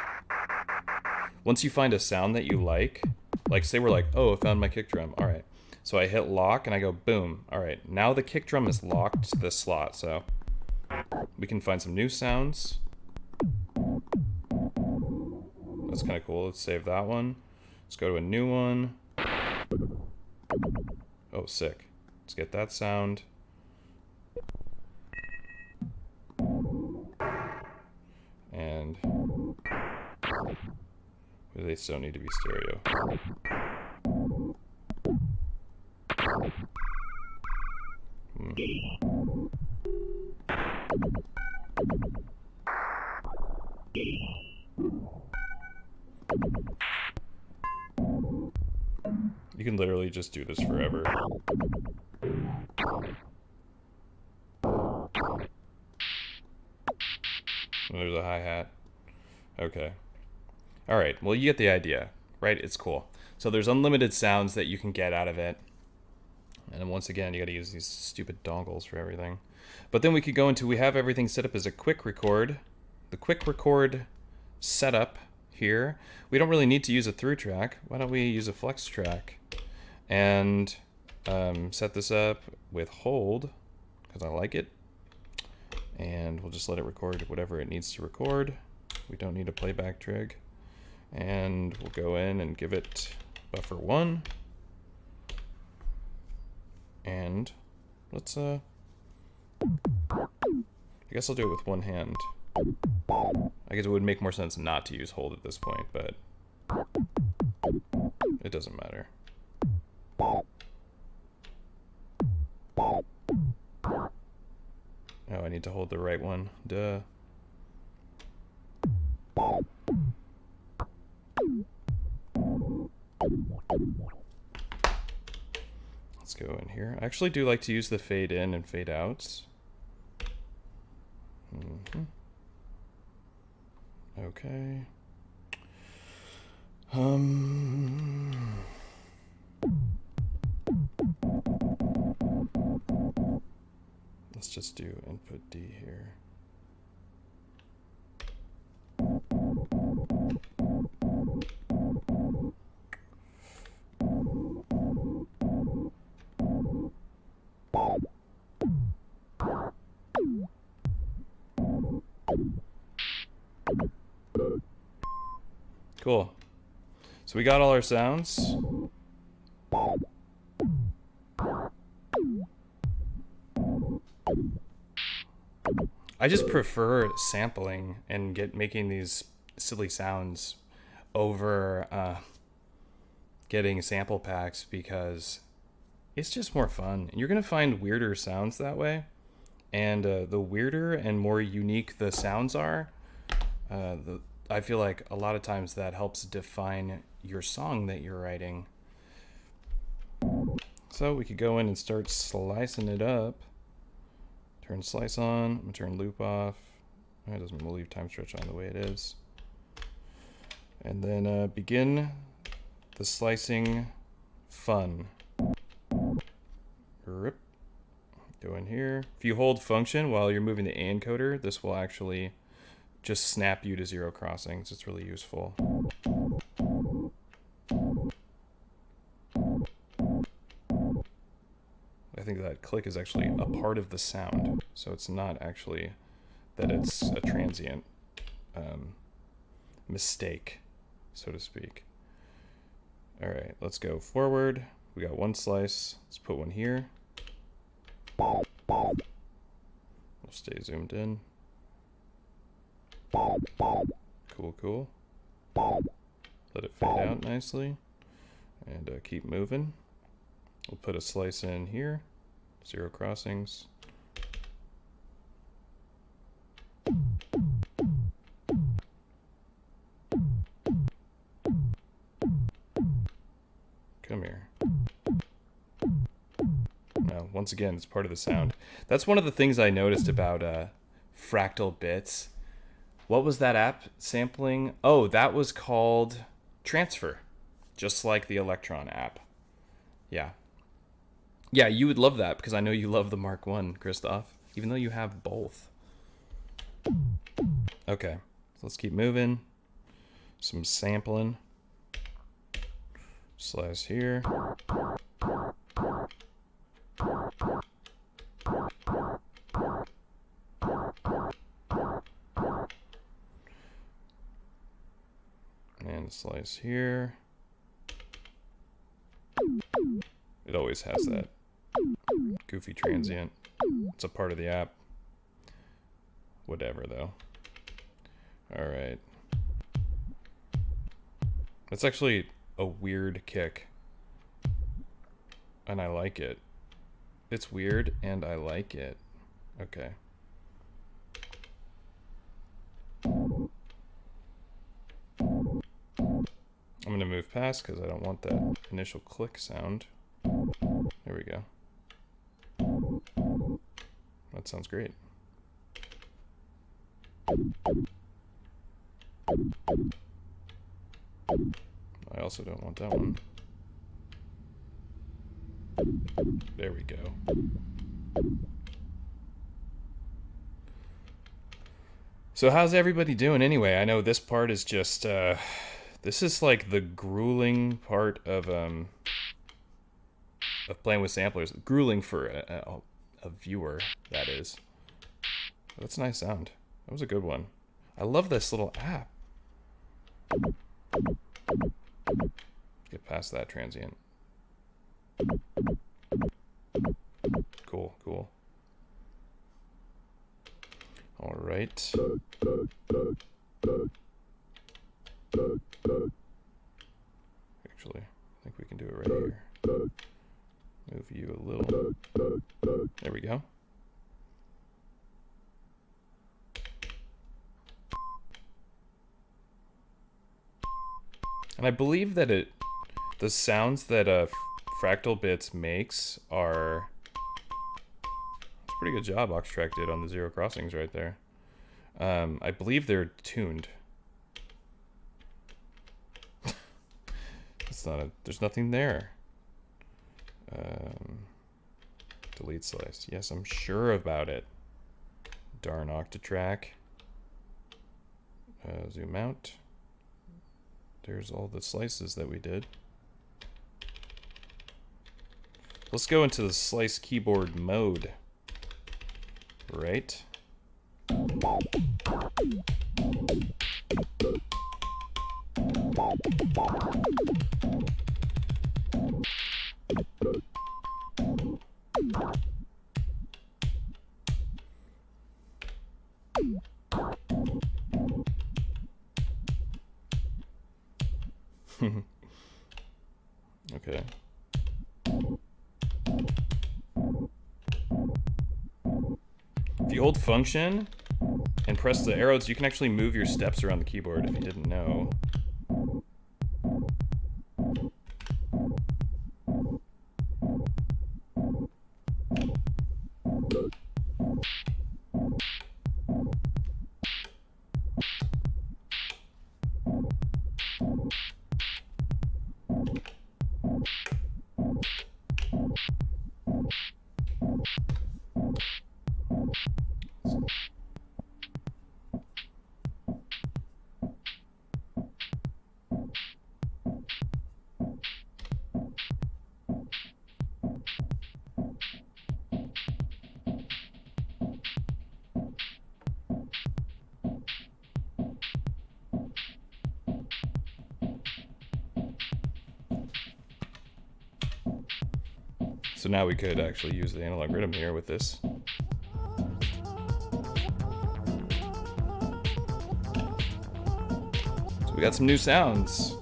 that you like say we're like, oh, I found my kick drum. All right. So I hit lock and I go, boom. All right. Now the kick drum is locked to this slot. So we can find some new sounds. That's kind of cool. Let's save that one. Let's go to a new one. Oh, sick. Let's get that sound. And they still need to be stereo. You can literally just do this forever. There's a hi-hat. Okay. All right, well, you get the idea, right? It's cool. So there's unlimited sounds that you can get out of it. And then once again, you got to use these stupid dongles for everything. But then we could go into, we have everything set up as a quick record. The quick record setup here. We don't really need to use a through track. Why don't we use a flex track? And set this up with hold, because I like it. And we'll just let it record whatever it needs to record. We don't need a playback trig. And we'll go in and give it buffer 1. And let's I guess I'll do it with one hand. I guess it would make more sense not to use hold at this point, but it doesn't matter. Oh, I need to hold the right one. Duh. Let's go in here. I actually do like to use the fade in and fade outs. Okay. Let's just do input D here. Cool. So we got all our sounds. I just prefer sampling and making these silly sounds over getting sample packs because it's just more fun. And you're gonna find weirder sounds that way. And the weirder and more unique the sounds are, I feel like a lot of times that helps define your song that you're writing. So we could go in and start slicing it up. Turn slice on, I'm gonna turn loop off. It doesn't, we'll leave time stretch on the way it is. And then begin the slicing fun. Go in here. If you hold function while you're moving the A encoder, this will actually just snap you to zero crossings. It's really useful. I think that click is actually a part of the sound, so it's not actually that it's a transient mistake, so to speak. All right, let's go forward. We got one slice. Let's put one here. We'll stay zoomed in. Cool, cool. Let it fade out nicely. And keep moving. We'll put a slice in here. Zero crossings. Come here. Now, once again, it's part of the sound. That's one of the things I noticed about Fractal Bits. What was that app sampling? Oh, that was called Transfer, just like the Elektron app. Yeah. Yeah, you would love that because I know you love the Mark I, Christoph, even though you have both. Okay, so let's keep moving. Some sampling. Slice here. And slice here. It always has that goofy transient. It's a part of the app. Whatever, though. All right. That's actually a weird kick. And I like it. It's weird, and I like it. Okay. I'm going to move past because I don't want that initial click sound. There we go. That sounds great. I also don't want that one. There we go. So how's everybody doing anyway? I know this part is just, this is like the grueling part of playing with samplers. Grueling for a viewer, that is. That's a nice sound. That was a good one. I love this little app. Get past that transient. Cool, cool. All right. Actually, I think we can do it right here. Move you a little. There we go. And I believe that the sounds that Fractal Bits makes are... It's a pretty good job Octatrack did on the zero crossings right there. I believe they're tuned. It's not there's nothing there. Delete slice. Yes, I'm sure about it. Darn Octatrack. Zoom out. There's all the slices that we did. Let's go into the slice keyboard mode. Right. Okay. If you hold function and press the arrows, you can actually move your steps around the keyboard if you didn't know. So now we could actually use the analog rhythm here with this. So we got some new sounds.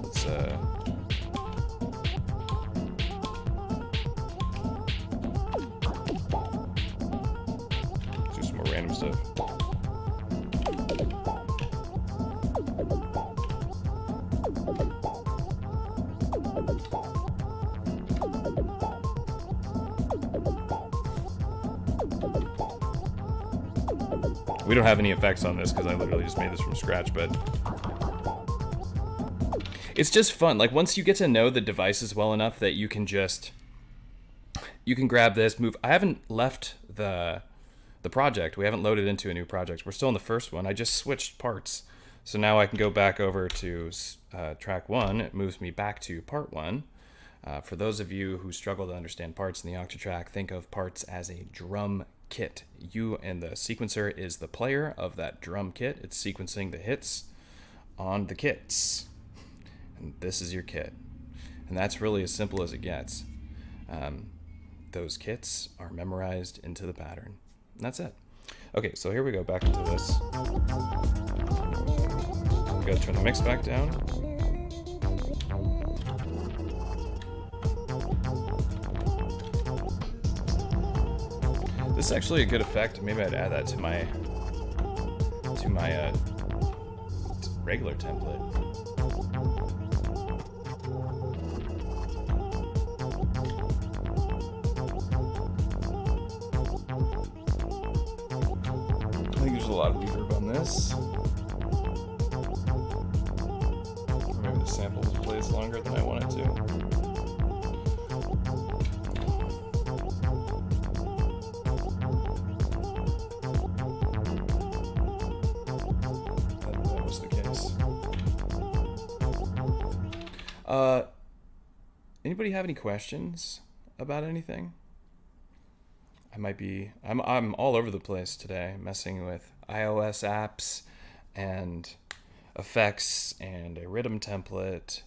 Let's do some more random stuff. We don't have any effects on this because I literally just made this from scratch, but it's just fun. Like, once you get to know the devices well enough that you can grab this, move. I haven't left the project. We haven't loaded into a new project. We're still in the first one. I just switched parts. So now I can go back over to track 1. It moves me back to part 1. For those of you who struggle to understand parts in the Octatrack, think of parts as a drum kit. You and the sequencer is the player of that drum kit. It's sequencing the hits on the kits. And this is your kit. And that's really as simple as it gets. Those kits are memorized into the pattern. And that's it. Okay, so here we go, back into this. We gotta turn the mix back down. This is actually a good effect. Maybe I'd add that to my regular template. I think there's a lot of reverb on this. Or maybe the sample plays longer than I want it to. Anybody have any questions about anything? I'm all over the place today, messing with iOS apps and effects and a rhythm template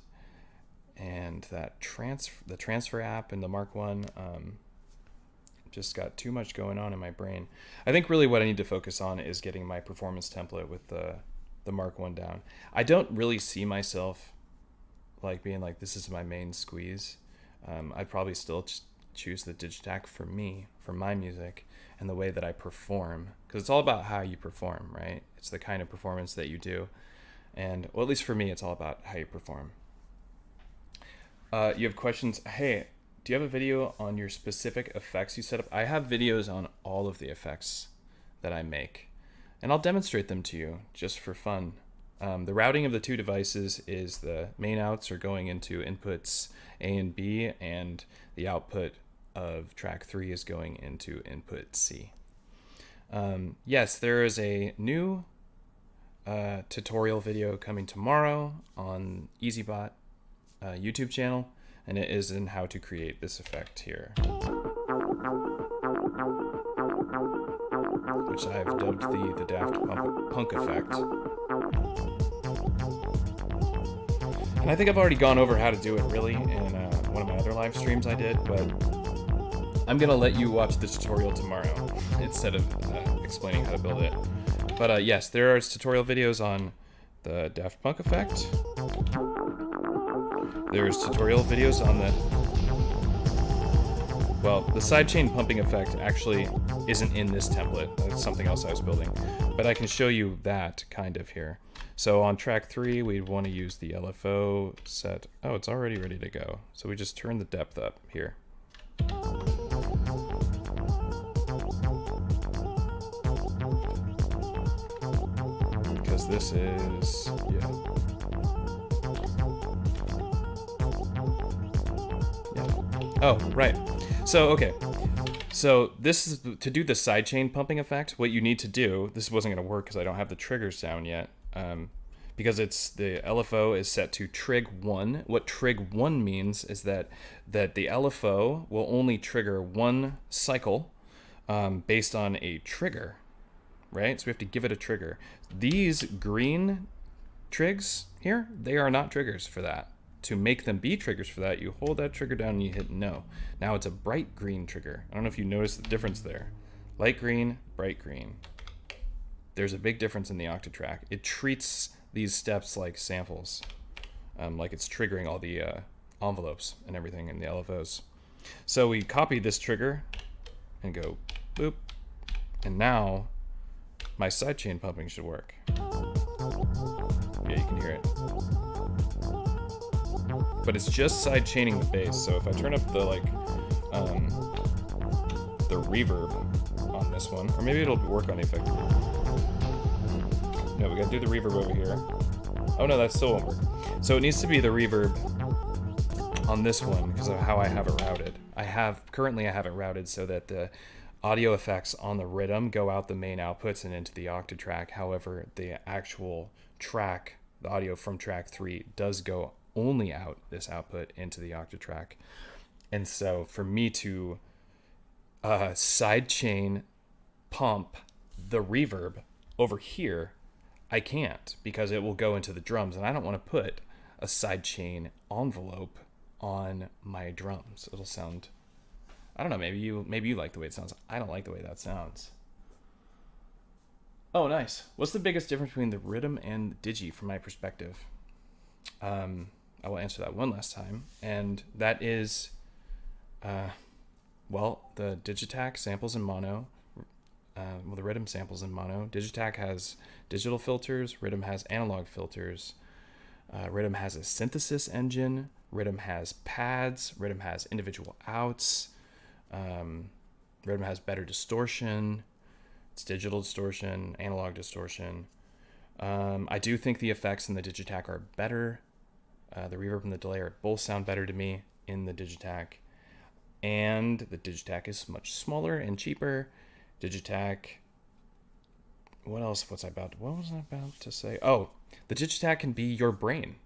and the transfer app in the Mark 1. Just got too much going on in my brain. I think really what I need to focus on is getting my performance template with the Mark 1 down. I don't really see myself like being like, this is my main squeeze. I'd probably still choose the Digitac for me, for my music, and the way that I perform, because it's all about how you perform, right? It's the kind of performance that you do, and well, at least for me, it's all about how you perform. You have questions? Hey, do you have a video on your specific effects you set up? I have videos on all of the effects that I make, and I'll demonstrate them to you just for fun. The routing of the two devices is the main outs are going into inputs A and B, and the output of track 3 is going into input C. Yes, there is a new tutorial video coming tomorrow on EZBOT YouTube channel, and it is in how to create this effect here, which I've dubbed the Daft Punk effect. And I think I've already gone over how to do it really in one of my other live streams I did, but I'm gonna let you watch the tutorial tomorrow instead of explaining how to build it. But yes, there are tutorial videos on the Daft Punk effect. There's tutorial videos on the sidechain pumping effect actually isn't in this template. That's something else I was building. But I can show you that kind of here. So on track 3, we'd want to use the LFO set. Oh, it's already ready to go. So we just turn the depth up here. Because this is, yeah. Oh, right. So, okay. So this is to do the sidechain pumping effect. What you need to do, this wasn't going to work because I don't have the triggers down yet. Because it's the LFO is set to trig 1. What trig 1 means is that the LFO will only trigger one cycle based on a trigger, right? So we have to give it a trigger. These green trigs here, they are not triggers for that. To make them be triggers for that, you hold that trigger down and you hit no. Now it's a bright green trigger. I don't know if you noticed the difference there. Light green, bright green. There's a big difference in the Octatrack. It treats these steps like samples, like it's triggering all the envelopes and everything in the LFOs. So we copy this trigger and go boop, and now my sidechain pumping should work. Yeah, you can hear it. But it's just side chaining the bass. So if I turn up the the reverb on this one, or maybe it'll work on effect. No, we gotta do the reverb over here. Oh no, that still won't work. So it needs to be the reverb on this one because of how I have it routed. Currently I have it routed so that the audio effects on the rhythm go out the main outputs and into the Octatrack. However, the actual track, the audio from track 3, does go only out this output into the Octatrack. And so for me to sidechain pump the reverb over here, I can't, because it will go into the drums, and I don't want to put a sidechain envelope on my drums. It'll sound, I don't know, maybe you like the way it sounds. I don't like the way that sounds. Oh, nice. What's the biggest difference between the rhythm and the digi from my perspective? I will answer that one last time, and that is, well, the Digitac samples in mono. The rhythm samples in mono. Digitac has digital filters. Rhythm has analog filters. Rhythm has a synthesis engine. Rhythm has pads. Rhythm has individual outs. Rhythm has better distortion. It's digital distortion, analog distortion. I do think the effects in the Digitac are better. The reverb and the delay both sound better to me in the Digitac. And the Digitac is much smaller and cheaper. Digitac, what else was I about to say? Oh, the Digitac can be your brain.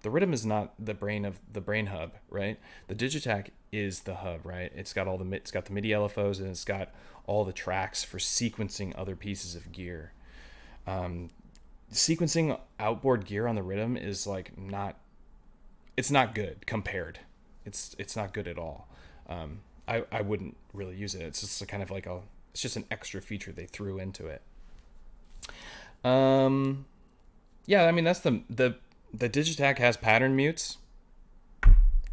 The rhythm is not the brain of the brain hub, right? The Digitac is the hub, right? It's got it's got the MIDI LFOs, and it's got all the tracks for sequencing other pieces of gear. Sequencing outboard gear on the rhythm is it's not good compared. It's not good at all. I wouldn't really use it. It's just kind of like it's just an extra feature they threw into it. Yeah, I mean, that's the Digitac has pattern mutes.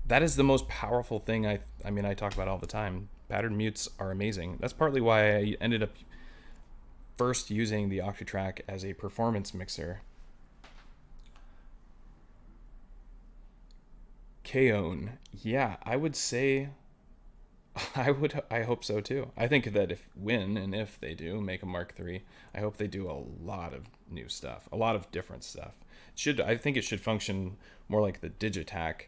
That is the most powerful thing I talk about all the time. Pattern mutes are amazing. That's partly why I ended up first using the Octatrack as a performance mixer. Keone. Yeah, I would say I hope so too. I think that if they do make a Mark III, I hope they do a lot of new stuff, a lot of different stuff. I think it should function more like the Digitac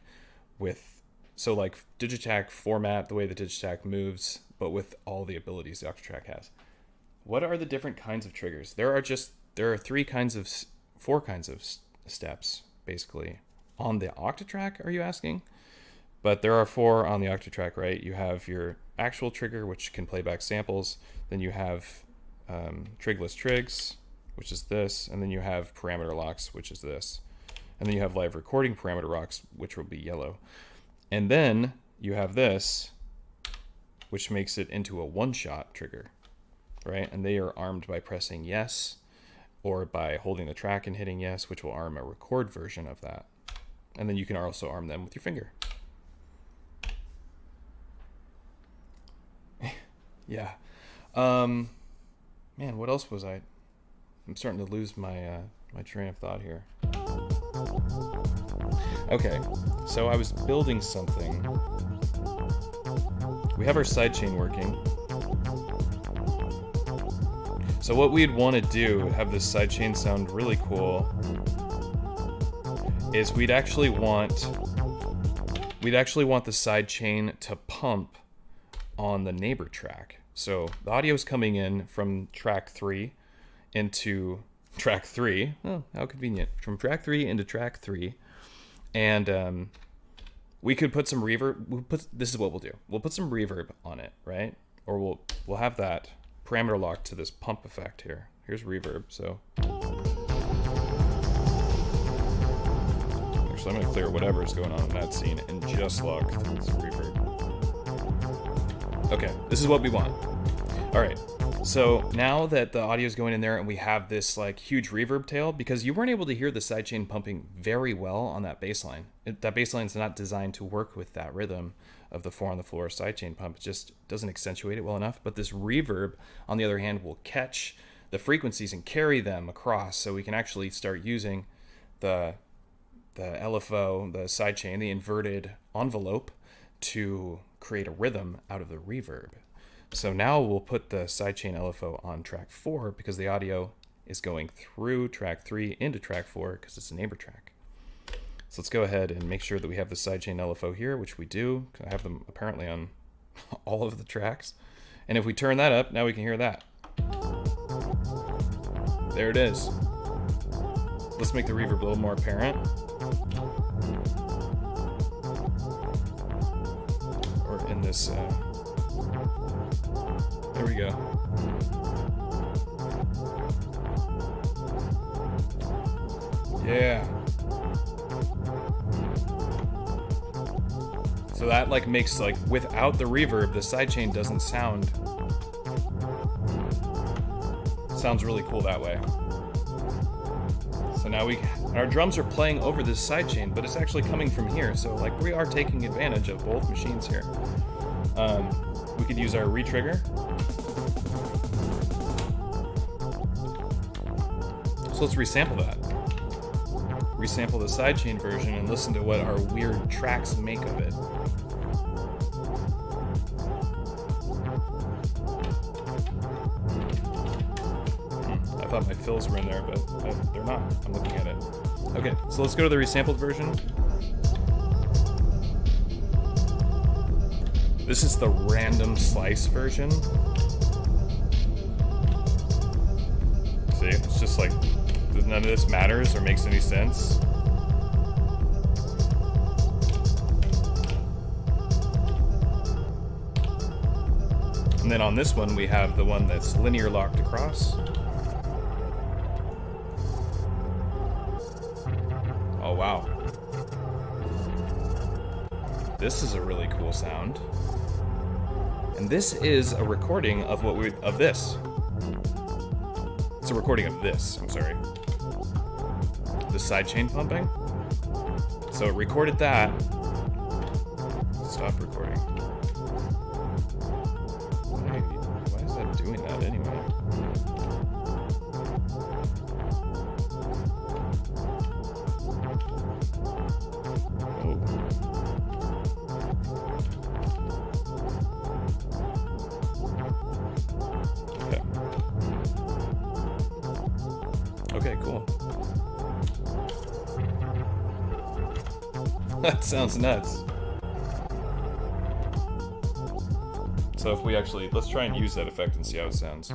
like Digitac format, the way the Digitac moves, but with all the abilities the Octatrack has. What are the different kinds of triggers? There are 4 kinds of steps, basically. On the Octatrack, are you asking? But there are 4 on the Octatrack, right? You have your actual trigger, which can play back samples. Then you have trigless trigs, which is this. And then you have parameter locks, which is this. And then you have live recording parameter locks, which will be yellow. And then you have this, which makes it into a one-shot trigger, right? And they are armed by pressing yes, or by holding the track and hitting yes, which will arm a record version of that. And then you can also arm them with your finger. Yeah. Man, what else was I? I'm starting to lose my my train of thought here. Okay, so I was building something. We have our sidechain working. So what we'd want to do, have this sidechain sound really cool, is we'd actually want the sidechain to pump on the neighbor track. So the audio is coming in from track 3 into track 3. Oh, how convenient. From track 3 into track 3. And we could put some reverb. This is what we'll do. We'll put some reverb on it, right? Or we'll have that parameter locked to this pump effect here. Here's reverb. So So I'm going to clear whatever is going on in that scene and just look through this reverb. Okay, this is what we want. All right, so now that the audio is going in there and we have this like huge reverb tail, because you weren't able to hear the sidechain pumping very well on that bass line. That bass line is not designed to work with that rhythm of the 4 on the floor sidechain pump. It just doesn't accentuate it well enough. But this reverb, on the other hand, will catch the frequencies and carry them across, so we can actually start using the LFO, the sidechain, the inverted envelope, to create a rhythm out of the reverb. So now we'll put the sidechain LFO on track 4 because the audio is going through track 3 into track 4 because it's a neighbor track. So let's go ahead and make sure that we have the sidechain LFO here, which we do. I have them apparently on all of the tracks. And if we turn that up, now we can hear that. There it is. Let's make the reverb a little more apparent. Or in this, there we go. Yeah. So that like makes like without the reverb, the sidechain doesn't sound really cool that way. So now our drums are playing over this sidechain, but it's actually coming from here. So like we are taking advantage of both machines here. We could use our retrigger. So let's resample that. Resample the sidechain version and listen to what our weird tracks make of it. I thought my fills were in there, but they're not. I'm looking at it. Okay, so let's go to the resampled version. This is the random slice version. See, it's just like none of this matters or makes any sense. And then on this one, we have the one that's linear locked across. Oh, wow. This is a really cool sound. And this is a recording of this. It's a recording of this, I'm sorry. The sidechain pumping. So it recorded that. Stop recording. Why is that doing that anyway? Okay, cool. That sounds nuts. So if we actually, let's try and use that effect and see how it sounds.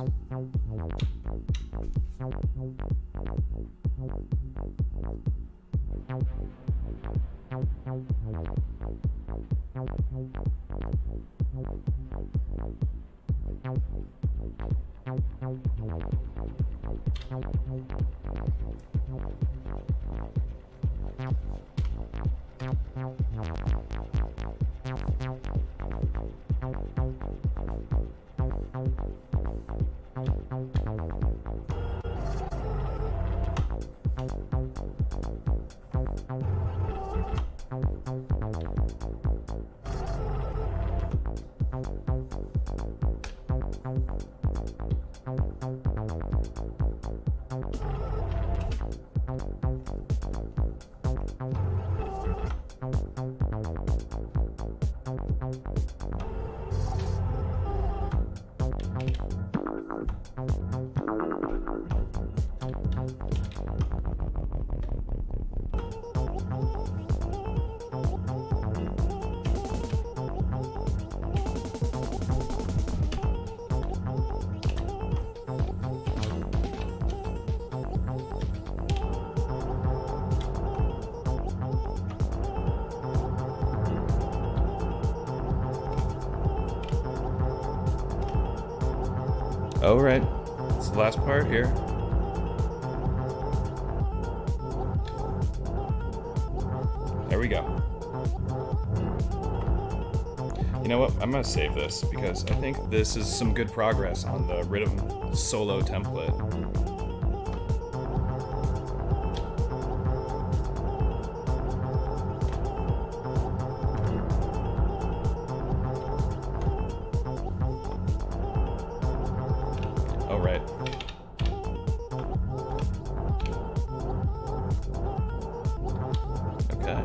All right, it's the last part here. we go. You know what? I'm gonna save this because I think this is some good progress on the rhythm solo template. Oh, right. Okay.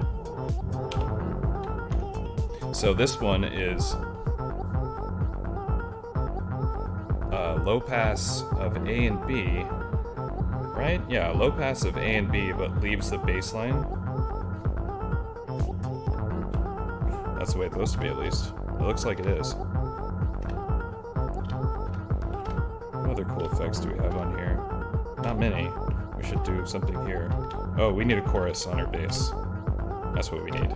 So this one is low pass of A and B, right? Yeah, low pass of A and B, but leaves the bass line. That's the way it's supposed to be, at least. It looks like it is. What other cool effects do we have on here? Not many. We should do something here. Oh, we need a chorus on our bass. That's what we need.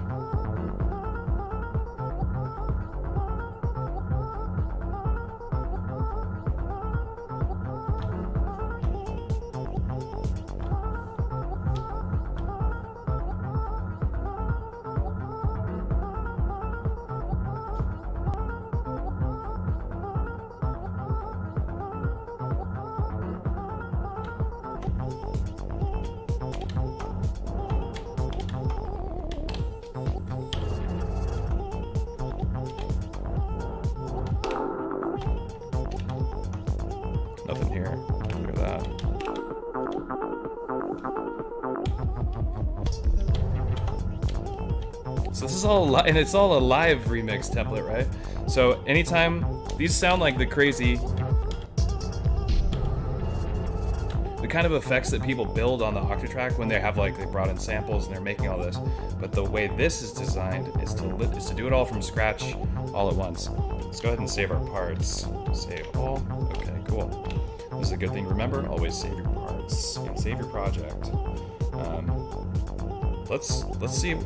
Nothing here. Look at that. So this is all and it's all a live remix template, right? So anytime these sound like the kind of effects that people build on the Octatrack when they have they brought in samples and they're making all this. But the way this is designed is to do it all from scratch all at once. Let's go ahead and save our parts. Save all. Okay, cool. This is a good thing to remember. Always save your parts and save your project. Let's see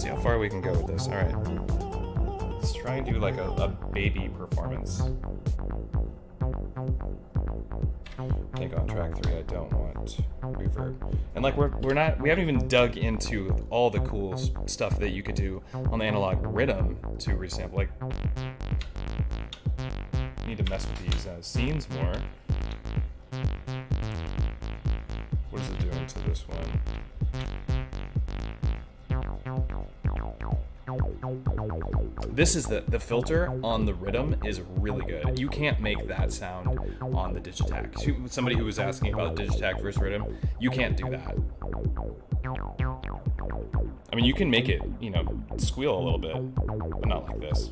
how far we can go with this. All right. Let's try and do like a baby performance. I think on track 3 I don't want reverb. And we haven't even dug into all the cool stuff that you could do on the Analog Rytm to resample. Like, need to mess with these scenes more. What is it doing to this one? This is the filter on the Rytm is really good. You can't make that sound on the Digitac. Somebody who was asking about Digitac versus Rytm, you can't do that. I mean, you can make it, squeal a little bit, but not like this.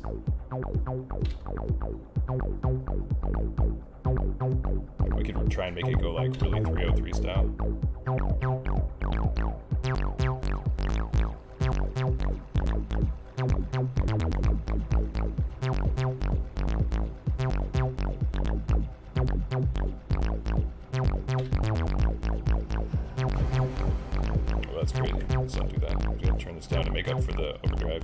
We could try and make it go like really 303 style. Oh, that's crazy. Let's not do that. I'm gonna turn this down to make up for the overdrive.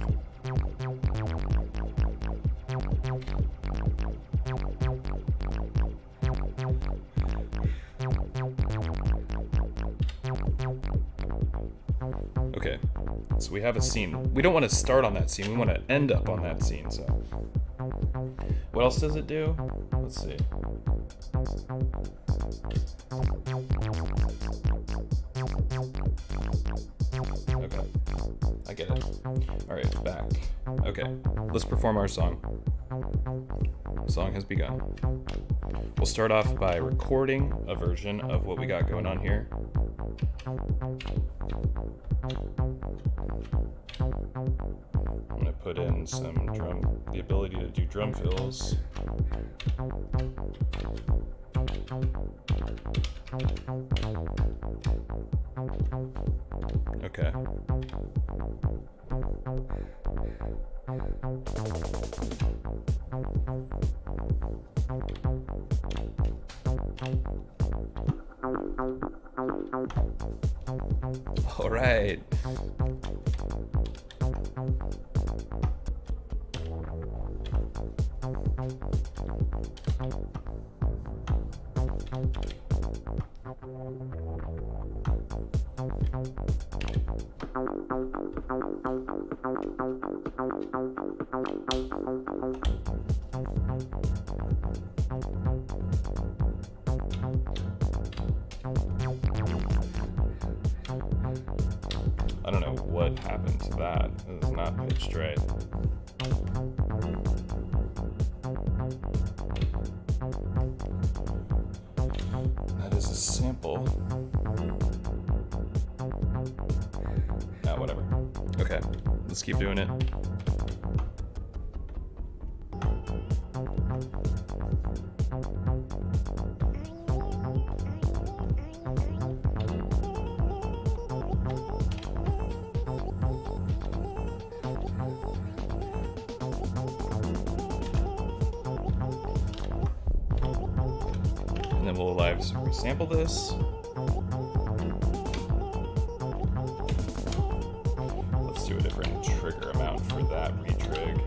Okay, so we have a scene. We don't want to start on that scene, we want to end up on that scene, so. What else does it do? Let's see. Okay, I get it. Alright, back. Okay, let's perform our song. The song has begun. We'll start off by recording a version of what we got going on here. I'm gonna put in the ability to do drum fills. Okay. All right. what happened to that. It is not pitched right. That is a sample. Ah, whatever. Okay, let's keep doing it. And then we'll live resample this. Let's do a different trigger amount for that retrig.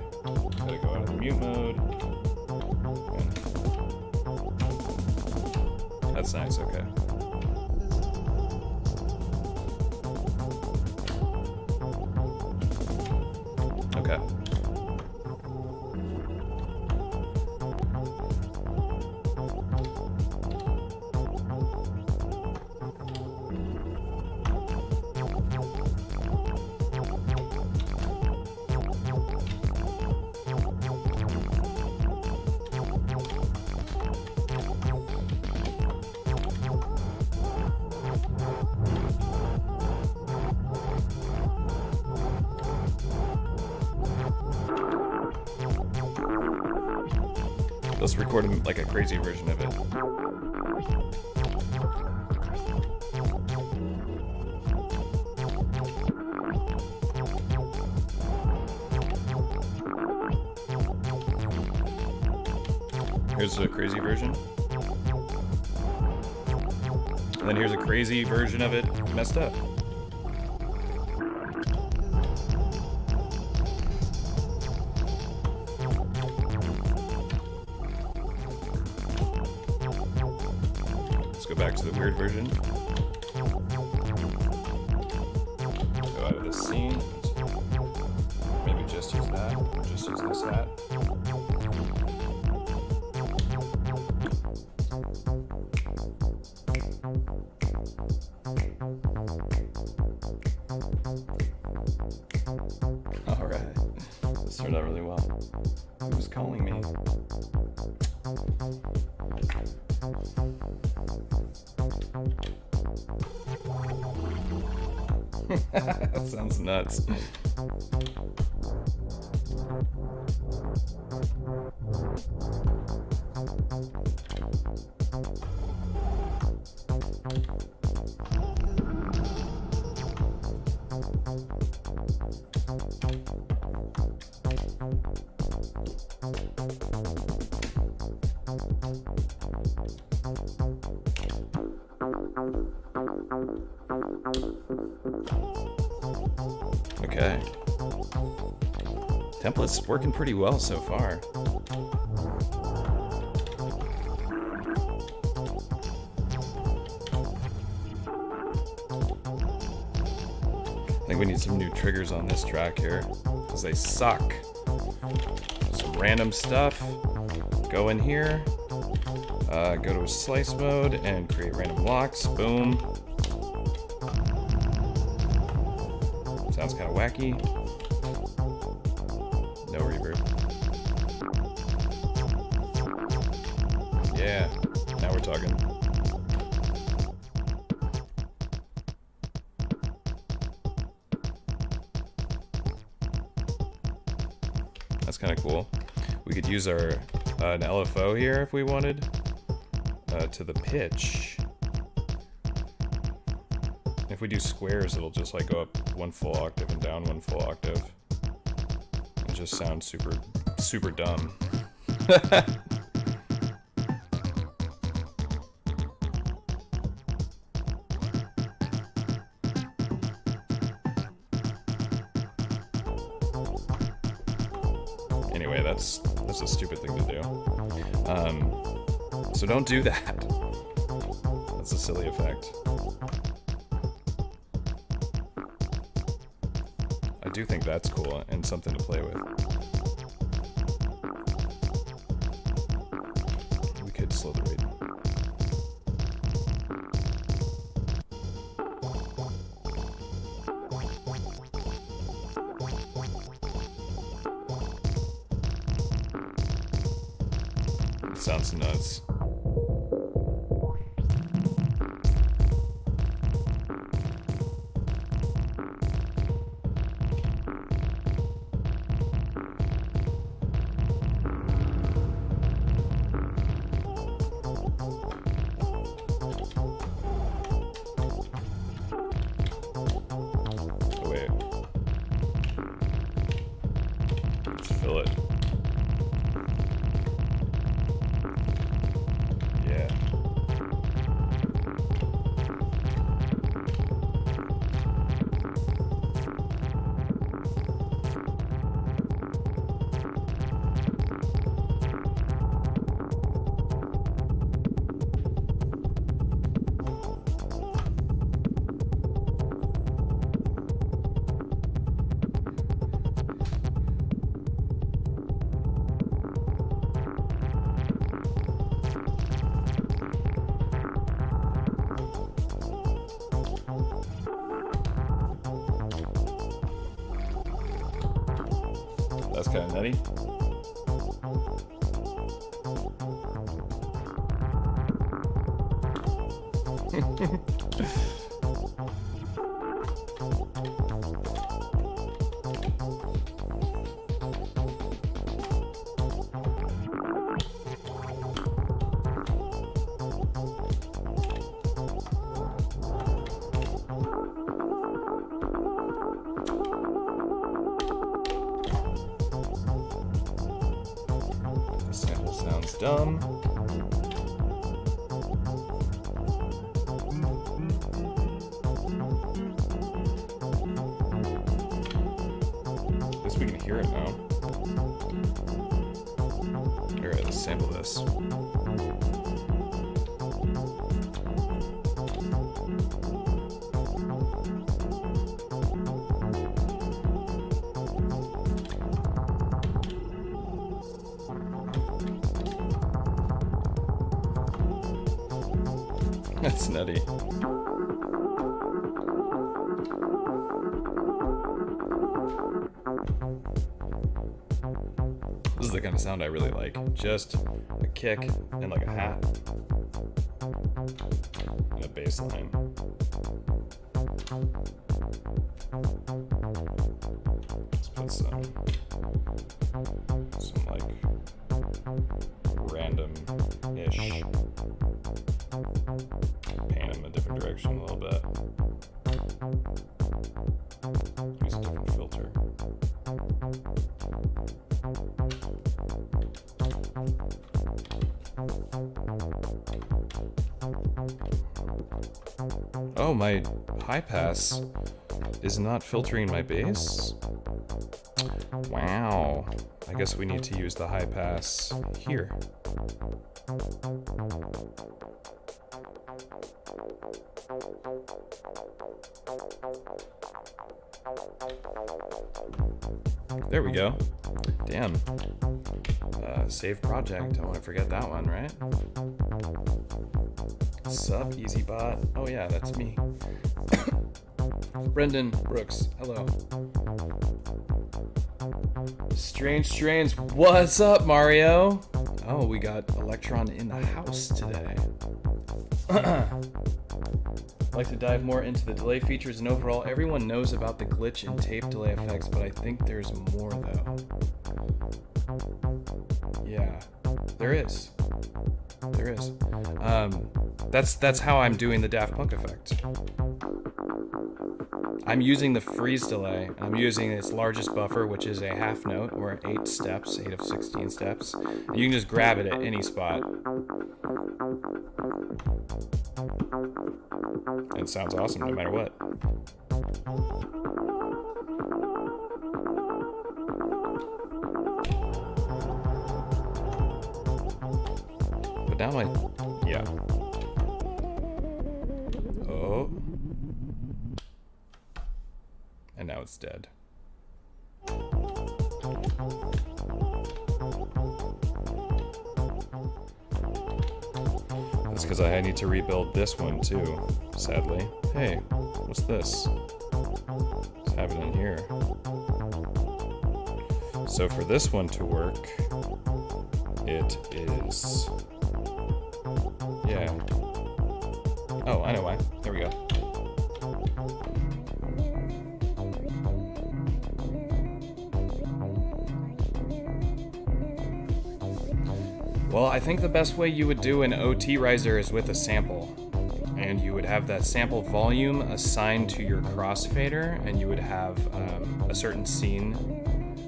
Gotta go out of the mute mode. And that's nice, okay. Okay. Let's record like a crazy version of it. Here's a crazy version. And then here's a crazy version of it messed up. Let's go back to the weird version. Go out of this scene. Maybe just use that. Or just use this hat. Alright. This turned out really well. Who's calling me? That sounds nuts. Okay. Template's working pretty well so far. I think we need some new triggers on this track here, because they suck. Some random stuff. Go in here, go to a slice mode and create random locks. Boom. Sounds kind of wacky. No reverb. Yeah, now we're talking. That's kind of cool. We could use our an LFO here if we wanted to the pitch. If we do squares, it'll just like go up one full octave and down one full octave. It just sounds super dumb. Anyway, that's a stupid thing to do. So don't do that. That's a silly effect. I do think that's cool and something to play with. We could slow the rate. sounds nuts. Fill it. Yeah. That's kind of nutty. Sample sounds dumb. At least we can hear it now. Alright, let's sample this. That's nutty. This is the kind of sound I really like. Just a kick and like a hat. And a bass line. Let's put some like random-ish pan in a different direction a little bit. Use a different filter. Oh, my high pass is not filtering my bass? Wow. I guess we need to use the high pass here. There we go. Damn. Save project. I want to forget that one, right? Sup, EZBOT? Oh yeah, that's me. Brendan Brooks, hello. Strange Strains, what's up, Mario? Oh, we got Elektron in the house today. I'd like to dive more into the delay features and overall. Everyone knows about the glitch and tape delay effects, but I think there's more though. Yeah, there is. There is. That's how I'm doing the Daft Punk effect. I'm using the freeze delay. I'm using its largest buffer, which is a half note, or 8 steps, 8 of 16 steps. And you can just grab it at any spot. And it sounds awesome no matter what. But now yeah. Oh. And now it's dead. That's because I need to rebuild this one too, sadly. Hey, what's this? Let's have it in here. So for this one to work, it is. Yeah. Oh, I know why. There we go. Well, I think the best way you would do an OT riser is with a sample. And you would have that sample volume assigned to your crossfader, and you would have a certain scene.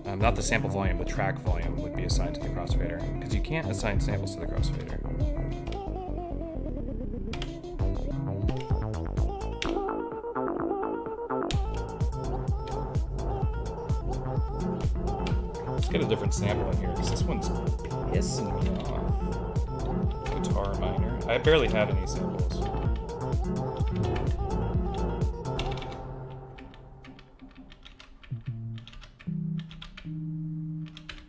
Not the sample volume, the track volume would be assigned to the crossfader, because you can't assign samples to the crossfader. Let's get a different sample in here, because this one's pissing me off. Guitar minor. I barely have any samples.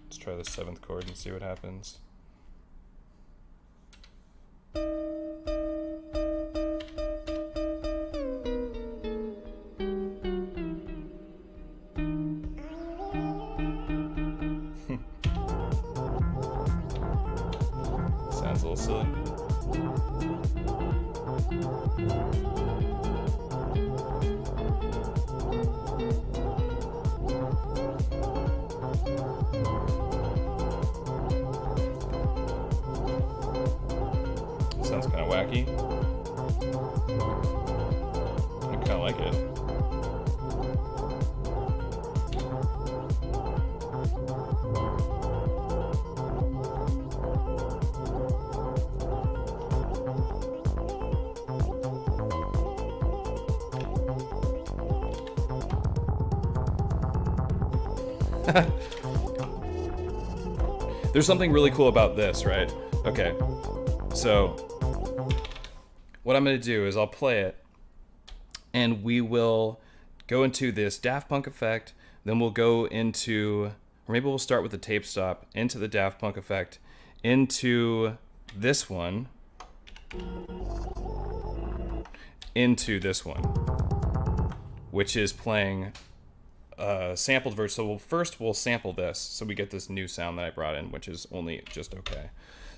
Let's try the 7th chord and see what happens. Sounds a little silly. Sounds kind of wacky. I kind of like it. There's something really cool about this, right? Okay, so what I'm going to do is I'll play it, and we will go into this Daft Punk effect, then we'll go into, or maybe we'll start with the tape stop, into the Daft Punk effect, into this one, into this one, which is playing sampled verse. So first we'll sample this, so we get this new sound that I brought in, which is only just okay.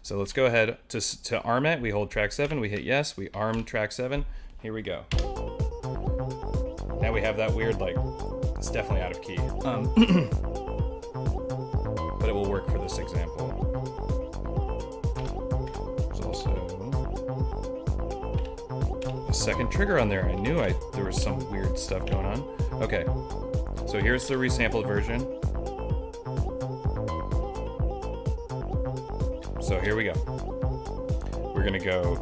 So let's go ahead to arm it. We hold track 7, we hit yes, we arm track 7. Here we go. Now we have that weird, like, it's definitely out of key. But it will work for this example. There's also a second trigger on there. I knew there was some weird stuff going on. Okay, so here's the resampled version. So here we go. We're gonna go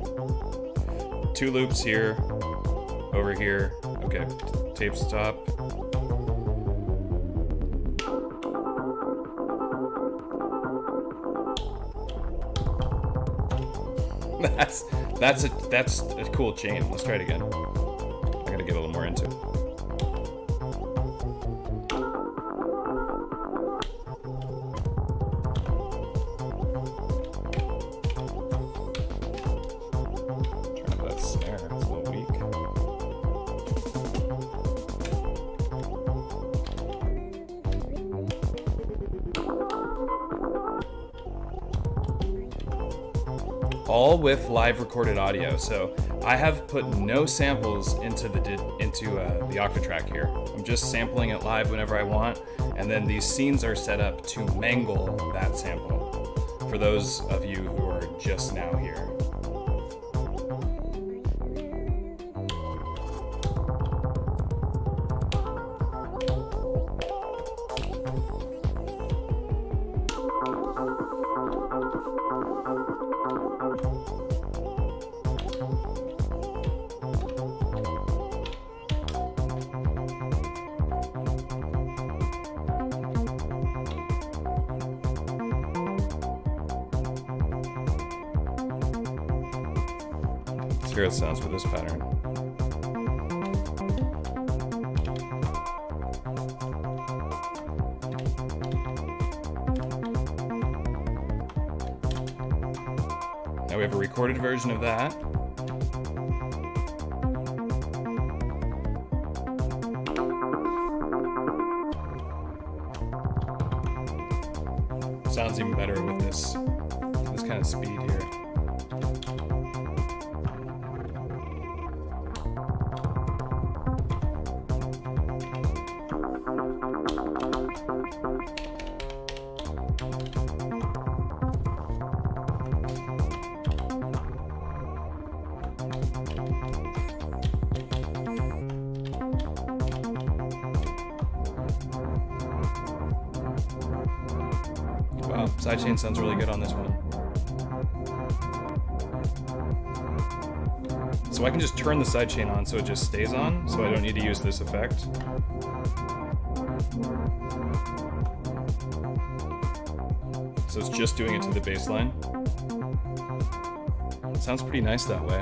2 loops here, over here. Okay, tape stop. That's a cool chain. Let's try it again. I gotta get a little more into it. All with live recorded audio. So I have put no samples into the Octatrack here. I'm just sampling it live whenever I want, and then these scenes are set up to mangle that sample for those of you who are just now here. Let's hear how it sounds for this pattern. Now we have a recorded version of that. Sounds even better with this kind of speed here. Wow, sidechain sounds really good on this one. So I can just turn the sidechain on so it just stays on, so I don't need to use this effect. So it's just doing it to the bass line. It sounds pretty nice that way.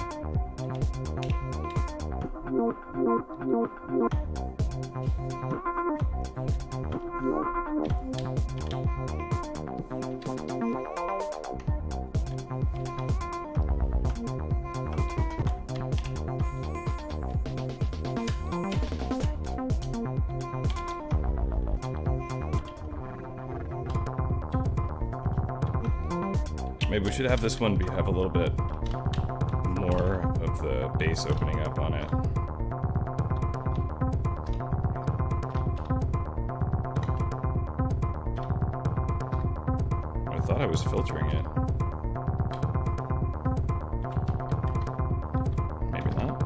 Maybe we should have this one have a little bit more of the bass opening up on it. I thought I was filtering it. Maybe not.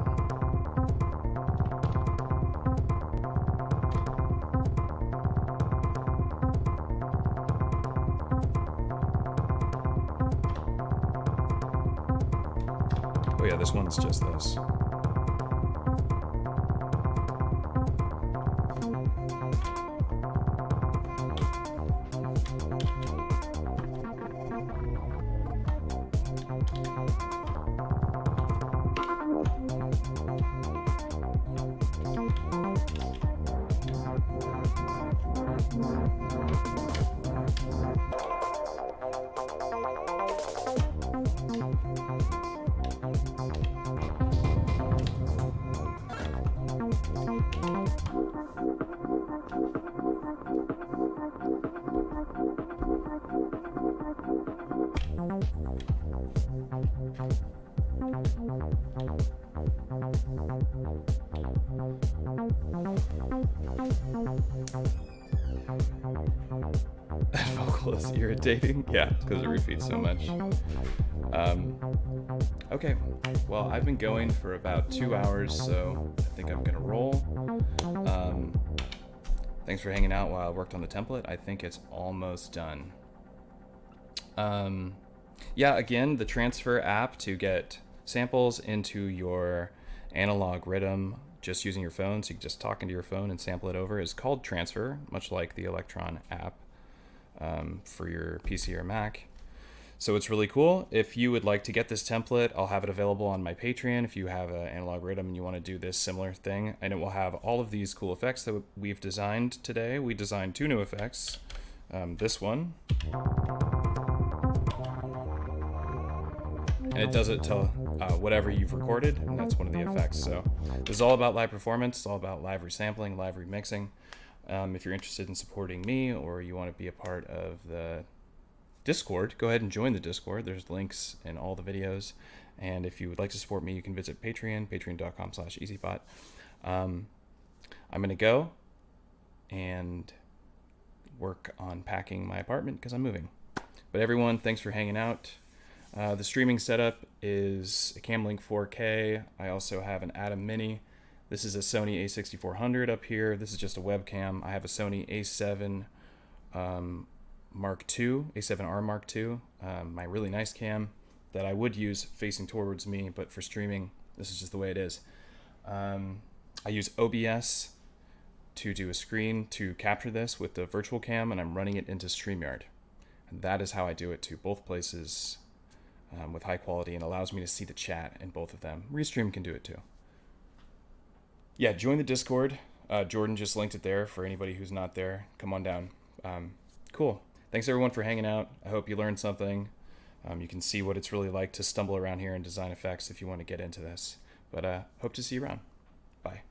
Oh yeah, this one's just this. That vocal is irritating. Yeah, because it repeats so much. Okay, well, I've been going for about 2 hours, so I think I'm gonna roll. Thanks for hanging out while I worked on the template. I think it's almost done. Yeah, again, the transfer app to get samples into your Analog Rytm just using your phone, so you can just talk into your phone and sample it over, is called Transfer, much like the Elektron app for your PC or Mac. So it's really cool. If you would like to get this template, I'll have it available on my Patreon if you have an Analog Rytm and you want to do this similar thing. And it will have all of these cool effects that we've designed today. We designed 2 new effects. This one. And it does it to whatever you've recorded, and that's one of the effects. So this is all about live performance. It's all about live resampling, live remixing. If you're interested in supporting me or you want to be a part of the Discord, go ahead and join the Discord. There's links in all the videos. And if you would like to support me, you can visit Patreon, patreon.com/EZBOT. I'm going to go and work on packing my apartment because I'm moving. But everyone, thanks for hanging out. The streaming setup is a Camlink 4K. I also have an Atom Mini. This is a Sony a6400 up here. This is just a webcam. I have a Sony a7 Mark II, a7R Mark II, my really nice cam that I would use facing towards me, but for streaming, this is just the way it is. I use OBS to do a screen to capture this with the virtual cam, and I'm running it into StreamYard. And that is how I do it to both places with high quality, and allows me to see the chat in both of them. Restream can do it too. Yeah, join the Discord. Jordan just linked it there for anybody who's not there. Come on down. Cool. Thanks everyone for hanging out. I hope you learned something. You can see what it's really like to stumble around here and design effects if you want to get into this. But hope to see you around. Bye.